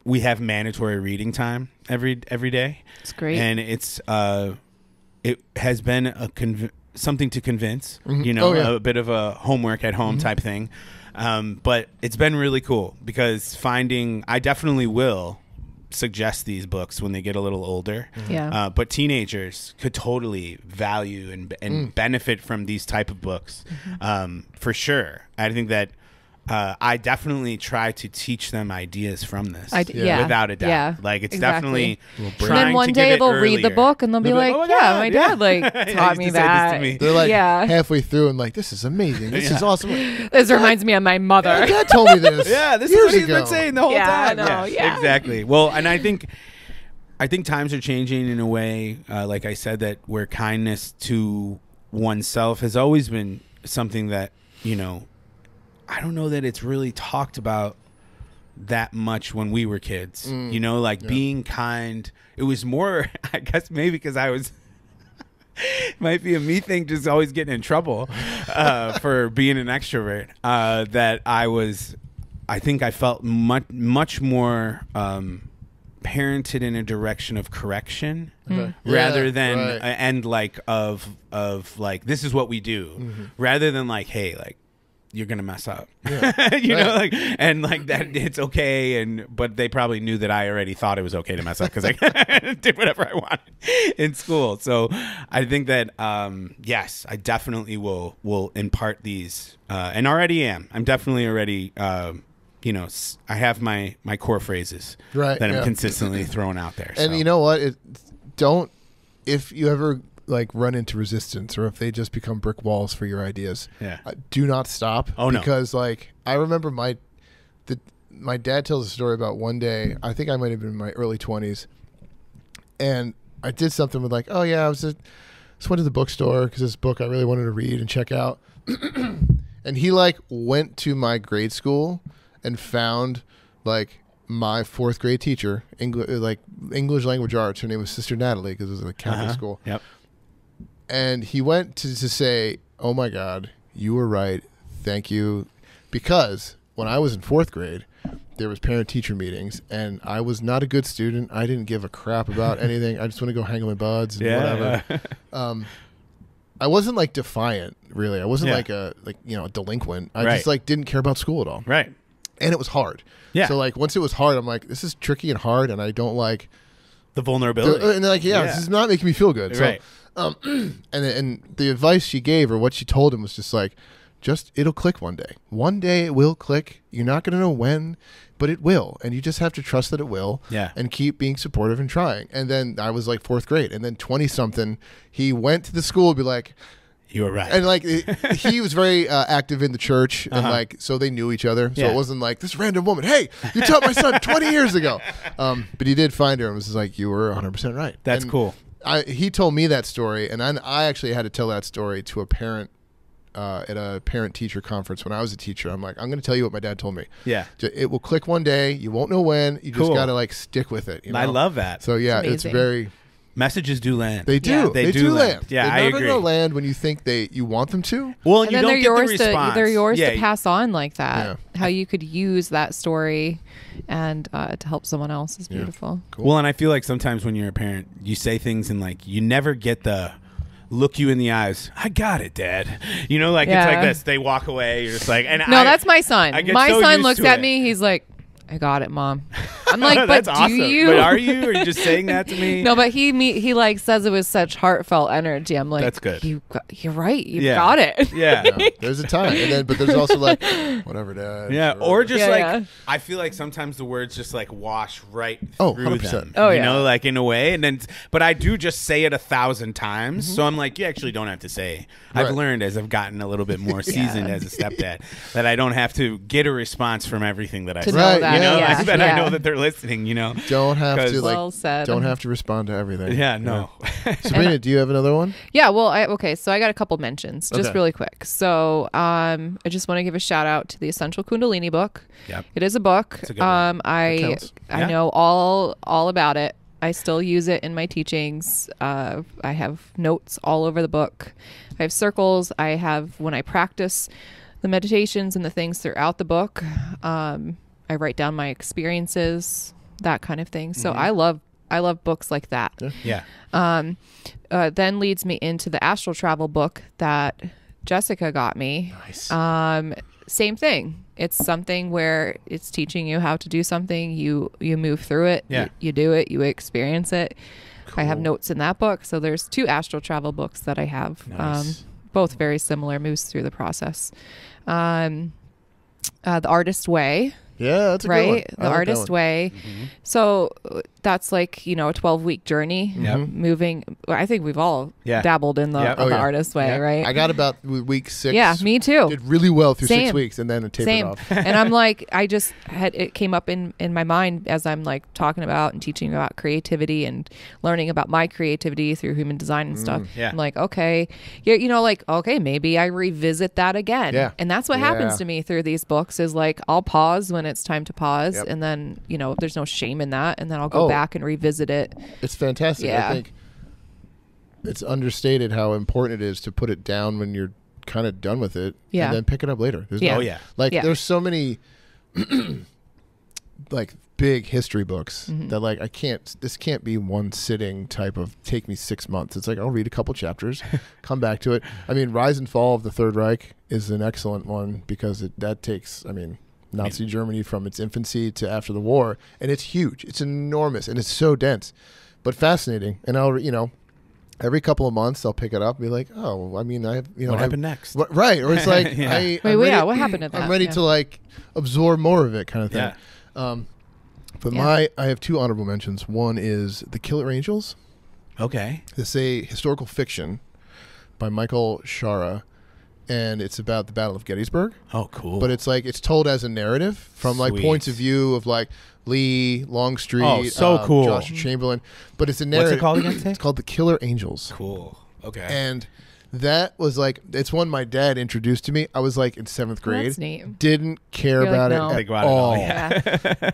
we have mandatory reading time every day. It's great. And it has been something to convince, you know, Oh, yeah. a bit of a homework at home type thing. But it's been really cool because I definitely will suggest these books when they get a little older. Yeah. But teenagers could totally value and benefit from these type of books, for sure. I think that I definitely try to teach them ideas from this, Yeah. without a doubt. Yeah, Like it's exactly. definitely. And then one day they'll read the book and they'll be like, "Oh my yeah, God, my yeah." dad like Yeah, taught he me used to say this that. to me. They're like Yeah. halfway through and like, this is amazing. This is awesome. This reminds me of my My mother. dad told me this. Yeah, this is years what he's ago. been saying the whole Yeah, I time. know, yeah. Exactly. Well, and I think times are changing in a way, like I said, that where kindness to oneself has always been something that, you know, I don't know that it's really talked about that much when we were kids. You know, like being kind. It was more, I guess, maybe because I was. Might be a me thing, just always getting in trouble for being an extrovert. That I think I felt much more parented in a direction of correction rather Yeah, than right. and like of like this is what we do, rather than like, hey, like you're gonna mess up, you know, like, and like that it's okay, but they probably knew that I already thought it was okay to mess up because I did whatever I wanted in school. So I think that yes, I definitely will impart these, and already am. I'm definitely already. You know, I have my core phrases that I'm consistently throwing out there. And so. you know what? If you ever like run into resistance or if they just become brick walls for your ideas, do not stop. Oh, no. Because like I remember my dad tells a story about one day, I think I might have been in my early 20s, and I did something with like, oh yeah, just went to the bookstore because this book I really wanted to read and check out. And he like went to my grade school and found like my 4th grade teacher, English language arts. Her name was Sister Natalie because it was a Catholic school. Yep. And he went to say, oh my God, you were right. Thank you. Because when I was in 4th grade, there was parent-teacher meetings, and I was not a good student. I didn't give a crap about anything. I just want to go hang with my buds and whatever. I wasn't like defiant, really. I wasn't like a delinquent. I just like didn't care about school at all. Right. And it was hard. Yeah. So like once it was hard, I'm like, this is tricky and hard, and I don't like The vulnerability. and they're like, this is not making me feel good. So, Right. and the advice she gave or what she told him was just like, it'll click one day. One day it will click. You're not going to know when, but it will. And you just have to trust that it will. Yeah. And keep being supportive and trying. And then I was like 4th grade. And then 20-something, he went to the school and be like, You were right. and like he was very active in the church, and like so they knew each other. So Yeah. it wasn't like this random woman. Hey, you taught my son 20 years ago. But he did find her and was just like, you were 100% right. That's And cool. He told me that story, and I actually had to tell that story to a parent at a parent-teacher conference when I was a teacher. I'm like, I'm going to tell you what my dad told me. Yeah. It will click one day. You won't know when. You just Cool. got to like stick with it. You know? I love that. So yeah, It's it's amazing. very. Messages do land. They do. Yeah. They do land. Yeah, they're I never agree. gonna land when you think you want them to. Well, And you then don't they're get yours the response. they're yours Yeah. to pass on like that. Yeah. How you could use that story and to help someone else is beautiful. Cool. Well, and I feel like sometimes when you're a parent, you say things and like you never get the look you in the eyes. I got it, Dad. You know, like it's like Yeah. this. They walk away. You're just like, and No, that's my son. I get My so son used looks to at it. me. He's like, I got it, Mom. I'm like, but That's do awesome. you? But are you? Are you just saying that to me? No, but he like says it with such heartfelt energy. I'm like, That's good. You're right. You've Yeah. got it. Yeah. Yeah, there's a time, and then but there's also like whatever, Dad. Yeah, sure. or just Yeah, like yeah. I feel like sometimes the words just like wash right Oh, through 100%. them. Oh, you yeah. know, like in a way, and then but I do just say it 1,000 times, so I'm like, you actually don't have to say. I've Right. learned as I've gotten a little bit more seasoned as a stepdad that I don't have to get a response from everything that I To say. know Right, that. You know, yeah. that yeah. I know that they're listening. You know, Don't have 'Cause- to like. Well said. Don't have to respond to everything. yeah, no, Sabrina, do you have another one? Yeah, well, okay, so I got a couple mentions, just Okay. really quick. So, I just want to give a shout out to the Essential Kundalini book. Yep. It is a book. It's a good one. I counts. Yeah. know all about it. I still use it in my teachings. I have notes all over the book. I have circles. I have when I practice the meditations and the things throughout the book. I write down my experiences, that kind of thing. So I love books like that. yeah, Then leads me into the astral travel book that Jessica got me. Nice. Same thing. It's something where it's teaching you how to do something. You move through it. Yeah. You do it. You experience it. I have Cool. notes in that book. So there's 2 astral travel books that I have. Nice. Both very similar. Moves through the process. The Artist Way. Yeah, that's a good one. Right, I the like that Artist one. Way. So that's like a 12-week journey. Yep. Moving. I think we've all Yeah. dabbled in the, Yep. on Oh, the yeah. Artist Way, Yep. right? I got about week 6. Yeah, me too. Did really well through 6 Same. weeks, and then it tapered Same. off. And I'm like, I just had it came up in my mind as I'm like talking about and teaching about creativity and learning about my creativity through human design and stuff. yeah. I'm like, okay, like, okay, maybe I revisit that again. Yeah. And that's what happens Yeah. to me through these books is like, I'll pause when it's time to pause. Yep. And then, there's no shame in that. And then I'll go Oh. back and revisit it. It's fantastic. Yeah. I think it's understated how important it is to put it down when you're kind of done with it, Yeah. and then pick it up later. There's Yeah. Oh, yeah. Like Yeah. there's so many like big history books Mm-hmm. that like this can't be one sitting type of take me 6 months. It's like I'll read a couple chapters, come back to it. I mean, Rise and Fall of the Third Reich is an excellent one because that takes, Nazi Germany from its infancy to after the war, and it's huge. It's enormous and it's so dense, but fascinating. And I'll every couple of months I'll pick it up and be like, oh, I have what happened next? Right, or it's like Yeah. What happened at that? I'm ready Yeah. to like absorb more of it, kind of thing. Yeah. But Yeah. I have 2 honorable mentions. One is The Killer Angels. Okay. It's a historical fiction by Michael Shara, and it's about the Battle of Gettysburg. Oh, cool. But it's told as a narrative from like Sweet. points of view of like Lee, Longstreet, Oh, so cool. Joshua Chamberlain. But it's a What's narrative. it called again? It's called The Killer Angels. Cool. Okay. And that was like, it's one my dad introduced to me. I was like in 7th grade. That's neat. Didn't care You're like, about no. it Think at about it at all, all. Yeah.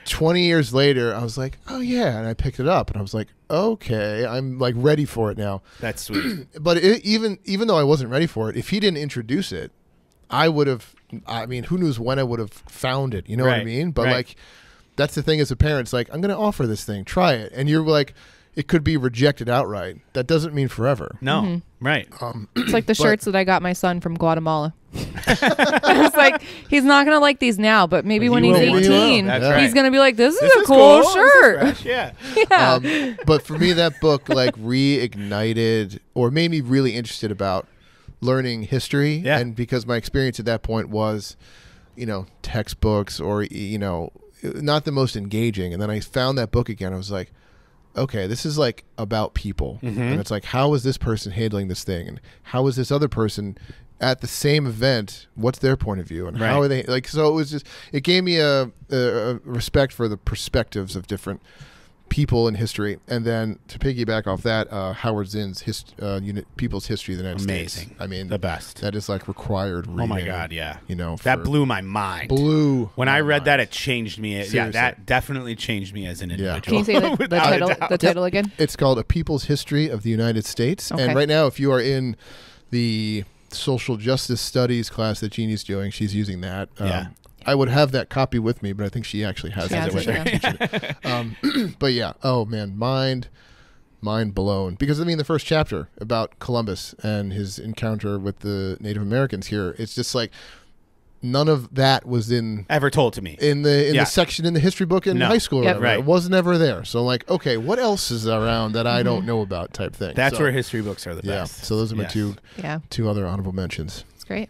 20 years later, I was like, oh yeah. And I picked it up and I was like, okay, I'm like ready for it now. That's sweet. But even though I wasn't ready for it, if he didn't introduce it, I would have, who knows when I would have found it. You know what I Right, mean? But right. like, that's the thing as a parent. It's like, I'm going to offer this thing, try it. And you're like, it could be rejected outright. That doesn't mean forever. No. Mm-hmm. Right. It's like the shirts that I got my son from Guatemala. I was like, he's not going to like these now, but maybe when He he's will one day. 18, That's right. he's going to be like, this is This a is cool This is shirt. fresh, yeah. Yeah. But for me, that book like reignited or made me really interested about learning history. Yeah. And because my experience at that point was, textbooks or, not the most engaging. And then I found that book again. I was like, okay, this is like about people. And it's like, how is this person handling this thing? And how is this other person at the same event? What's their point of view? And how Right. are they like, so it was just, it gave me a respect for the perspectives of different people in history. And then to piggyback off that, Howard Zinn's People's History of the United Amazing. States. The best. That is like required reading. Oh my God. Yeah. That for- blew my mind. When my I read that, mind. it changed me. Yeah, Seriously. that definitely changed me as an individual. Can you say the Without a title? doubt. The title again? It's called A People's History of the United States. Okay. And right now, if you are in the social justice studies class that Jeannie's doing, she's using that. Yeah. I would have that copy with me, but I think she actually has She it has with it, her teaching it. But yeah, oh man, mind blown. Because the first chapter about Columbus and his encounter with the Native Americans here, it's just like none of that was ever told to me. in the Yeah. section in the history book in No. high school. Or Yep. whatever. Right. It wasn't ever there. So I'm like, okay, what else is around that I don't know about? Type thing. That's So, where history books are the yeah. best. So those are my Yes. Yeah, two other honorable mentions. it's great.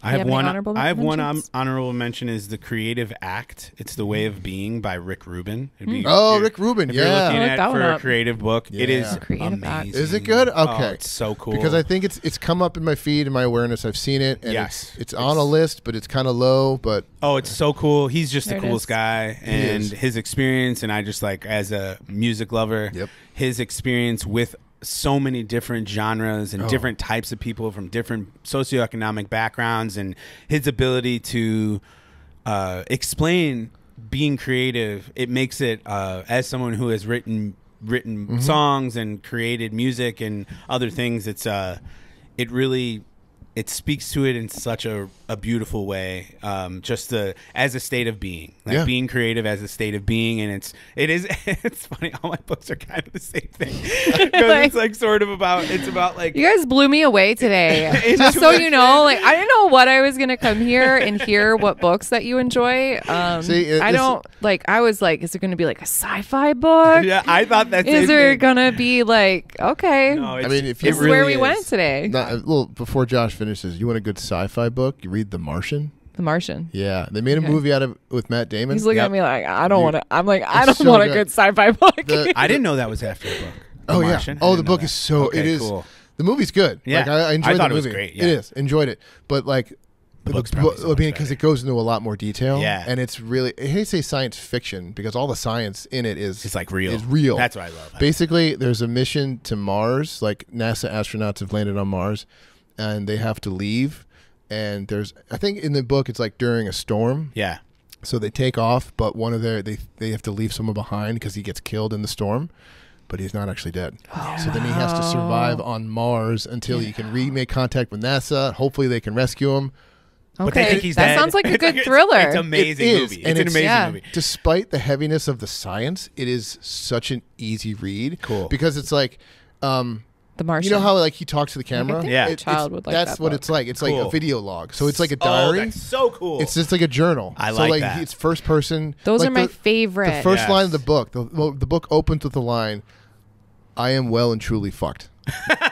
I You have any one. honorable I have one mentions? honorable mention is The Creative Act. It's The Way of Being by Rick Rubin. It'd be- Oh, if you're- Rick Rubin. If you're Yeah. looking I'll look at that for one a up. creative book, it Yeah. is Creative Act. amazing. Is it good? Oh, Okay. it's so cool. Because I think it's come up in my feed and my awareness. I've seen it, and Yes. it's on a list, but it's kind of low. But Oh, it's so cool. He's just There the it coolest is. guy, and is. his experience, and I just like as a music lover, Yep. his experience with so many different genres and Oh. different types of people from different socioeconomic backgrounds, and his ability to explain being creative. It makes it as someone who has written songs and created music and other things. It's it really. It speaks to it in such a beautiful way, just as a state of being, like Yeah. being creative as a state of being, and it's funny. All my books are kind of the same thing because it's like sort of about like You guys blew me away today. Just so you know, like I didn't know what I was gonna come here and hear what books that you enjoy. See, I don't like. I was like, is it gonna be like a sci-fi book? yeah. I thought that Is there gonna be like okay? No, I mean, if this you is where really we went today. well, before Josh finishes, you want a good sci-fi book? You read The Martian. The Martian. Yeah, they made a Okay. movie out of with Matt Damon. He's looking Yep. at me like I don't Dude, want to. I'm like I it's don't so want a good. good sci-fi book. The- I didn't know that was after the book. The Oh yeah. Martian? I Oh, the didn't know book that. is so. Okay, it is. cool. The movie's good. Yeah. Like I enjoyed I thought the it was movie. great, It yeah. is. Enjoyed it, but like. The book's probably so much because better. it goes into a lot more detail. Yeah. and it's really. I hate to say science fiction because all the science in it is It's like real. Is real. That's what I love. Basically, there's a mission to Mars. Like NASA astronauts have landed on Mars, and they have to leave. And there's, I think in the book, it's like during a storm. Yeah. So they take off, but one of their they have to leave someone behind because he gets killed in the storm, but he's not actually dead. So then he has to survive on Mars until he can remake contact with NASA. Hopefully, they can rescue him. But they Okay, think he's that dead. sounds like a good It's thriller. It's an amazing It is, movie. and It's an it's- amazing yeah. movie. Despite the heaviness of the science, it is such an easy read. Cool. Because it's like, The Martian. you know how like he talks to the camera? think Yeah. my child would like that's that what book. it's like. It's like Cool. a video log. So it's like a Oh, diary. that's so cool. It's just like a journal. I so like like that. it's first person. Those like are my the, favorite. The first Yes. line of the book. The book opens with the line, "I am well and truly fucked."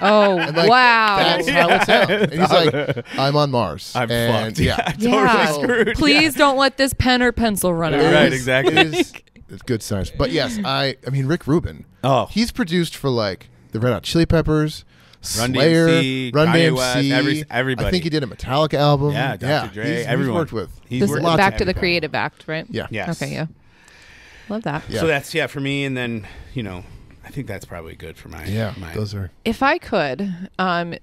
Oh like, wow! That's how it sounds. And he's like, "I'm on Mars." I'm and, fucked. Yeah. Totally Yeah. screwed. Please don't let this pen or pencil run Right, out. right, exactly. It is, it's good science. But yes, I mean Rick Rubin. Oh. He's produced for like the Red Hot Chili Peppers, Run Slayer, DMC, Run Kanye DMC, West, everybody. I think he did a Metallica album. Yeah, Dr. Dre, he's everyone. worked with. He's This worked is with back to the everybody. creative act, right? Yeah. Yes. Okay. Yeah. Love that. Yeah. So that's for me, and then I think that's probably good for my Yeah, my, those are. If I could,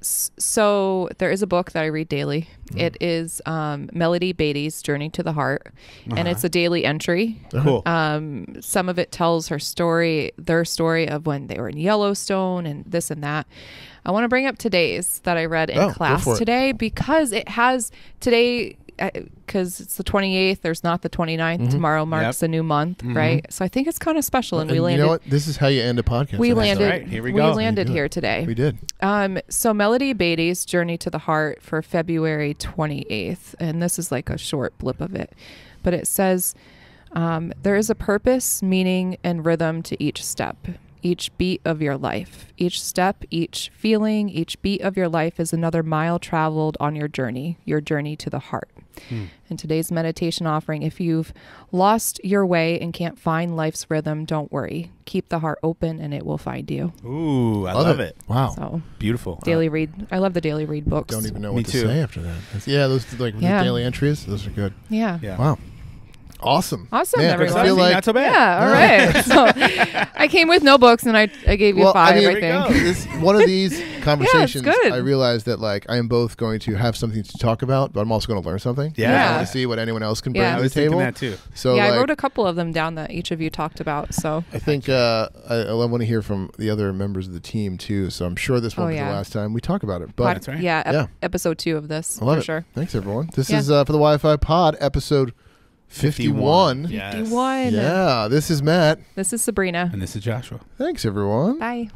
so there is a book that I read daily. It is Melody Beatty's Journey to the Heart, and it's a daily entry. cool. Some of it tells their story of when they were in Yellowstone and this and that. I want to bring up today's that I read in Oh, go class for it. today because it has today, because it's the 28th, there's not the 29th. Tomorrow marks a new month, right? So I think it's kind of special, and we And landed. you know what? This is how you end a podcast. We episode. landed. right. Here we go. landed We here did. today. We did. So Melody Beatty's Journey to the Heart for February 28th, and this is like a short blip of it, but it says, there is a purpose, meaning, and rhythm to each step, each beat of your life. Each step, each feeling, each beat of your life is another mile traveled on your journey to the heart. In today's meditation offering, if you've lost your way and can't find life's rhythm, don't worry. Keep the heart open and it will find you. Ooh, I love it. Wow. So Beautiful. daily read. I love the daily read books. Don't even know Me what to too. say after that. Those like Yeah. the daily entries. Those are good. Yeah. Yeah. Wow. Awesome. Awesome, Man, everyone. I feel See, like not so bad. Yeah, all right. So I came with no books and I gave you Well, I 5, mean, I Here we think. go. this one of these conversations. good. I realized that like I am both going to have something to talk about, but I'm also going to learn something. Yeah. I want to see what anyone else can bring Yeah. to I the was thinking table. that too. So Yeah, like, I wrote a couple of them down that each of you talked about. So I think I want to hear from the other members of the team too. So I'm sure this won't Oh, be yeah. the last time we talk about it. But That's right. yeah, Yeah. episode 2 of this I love for it. sure. Thanks everyone. This Yeah. is for the Wi-Fi Pod episode 51. Yes. 51. Yeah, this is Matt. This is Sabrina. And this is Joshua. Thanks everyone. Bye.